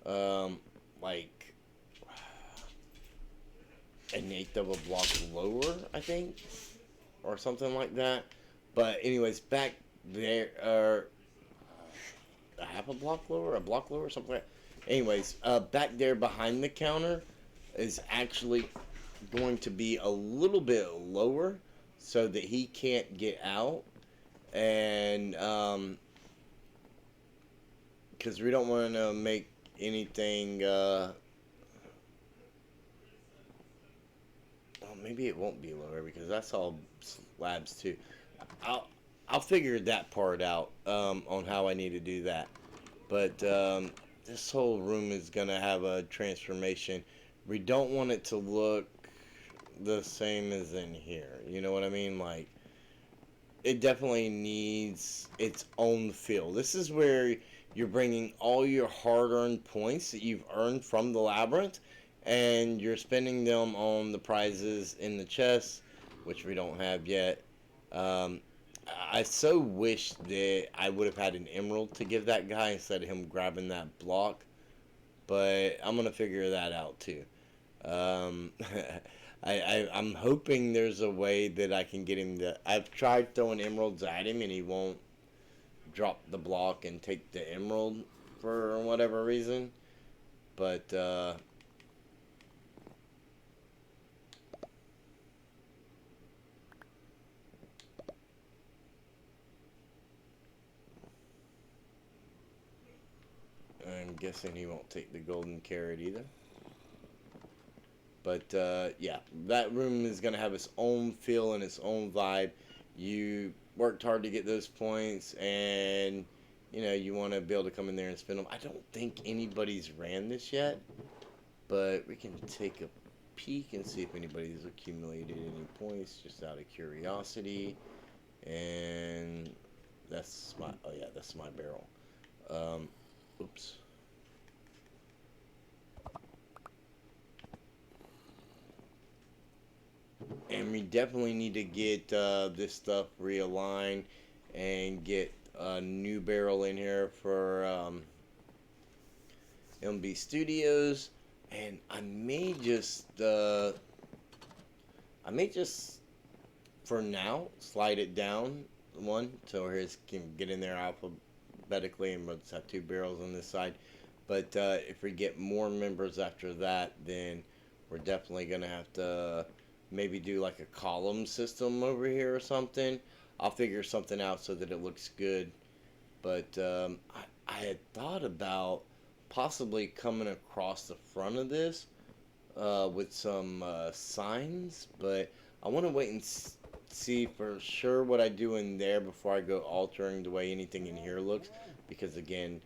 like an eighth of a block lower, I think, or something like that. But anyways, back there, a half a block lower, something like that. Anyways, back there behind the counter is actually going to be a little bit lower, so that he can't get out, and because we don't want to make anything. Well, maybe it won't be lower, because that's all slabs too. I'll I'll figure that part out on how I need to do that. But this whole room is gonna have a transformation. We don't want it to look the same as in here. You know what I mean? Like it definitely needs its own feel. This is where you're bringing all your hard-earned points that you've earned from the labyrinth, and you're spending them on the prizes in the chest, which we don't have yet. Um, I so wish that I would have had an emerald to give that guy instead of him grabbing that block, but I'm gonna figure that out too. Um, I'm hoping there's a way that I can get him to. I've tried throwing emeralds at him and he won't drop the block and take the emerald for whatever reason. But I'm guessing he won't take the golden carrot either. But yeah, that room is gonna have its own feel and its own vibe. You worked hard to get those points, and you want to be able to come in there and spend them. I don't think anybody's ran this yet, but we can take a peek and see if anybody's accumulated any points just out of curiosity. And that's my that's my barrel. Um, oops. And we definitely need to get this stuff realigned and get a new barrel in here for MB Studios. And I may just for now slide it down one so his can get in there alphabetically, and we'll just have two barrels on this side. But if we get more members after that, then we're definitely gonna have to maybe do like a column system over here or something. I'll figure something out so that it looks good. But I had thought about possibly coming across the front of this with some signs, but I want to wait and see for sure what I do in there before I go altering the way anything in here looks. Because again,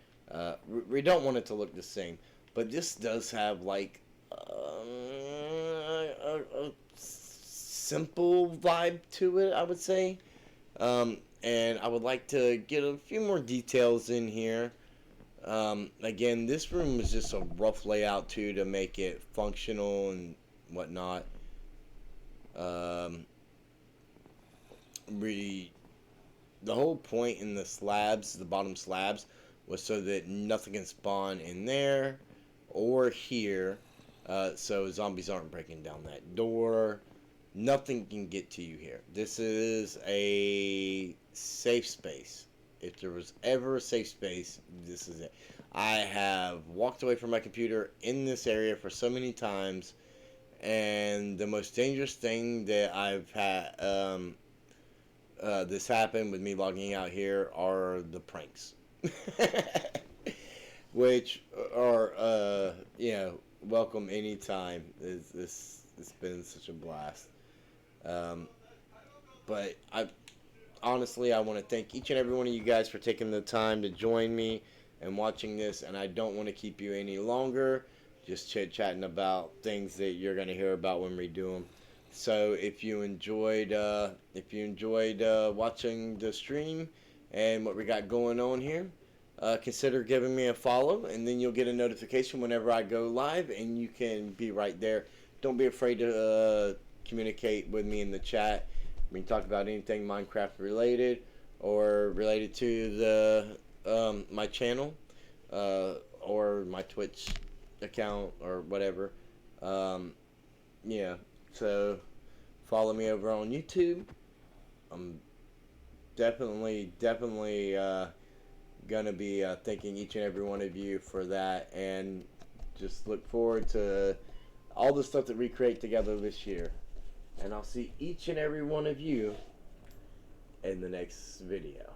we don't want it to look the same. But this does have like a simple vibe to it, I would say. And I would like to get a few more details in here. Again, this room is just a rough layout too to make it functional and whatnot. Um, we, the whole point in the slabs, the bottom slabs, was so that nothing can spawn in there or here. So zombies aren't breaking down that door. Nothing can get to you here. This is a safe space. If there was ever a safe space, this is it. I have walked away from my computer in this area for so many times, and the most dangerous thing that I've had this happened with me logging out here are the pranks, which are welcome anytime. It's been such a blast. Um, but honestly, I want to thank each and every one of you guys for taking the time to join me and watching this. And I don't want to keep you any longer, just chit chatting about things that you're going to hear about when we do them. So if you enjoyed watching the stream and what we got going on here, consider giving me a follow, and then you'll get a notification whenever I go live, and you can be right there. Don't be afraid to communicate with me in the chat. We can talk about anything Minecraft related or related to my channel or my Twitch account or whatever. Yeah, so follow me over on YouTube. I'm definitely gonna be thanking each and every one of you for that, and just look forward to all the stuff that we create together this year. And I'll see each and every one of you in the next video.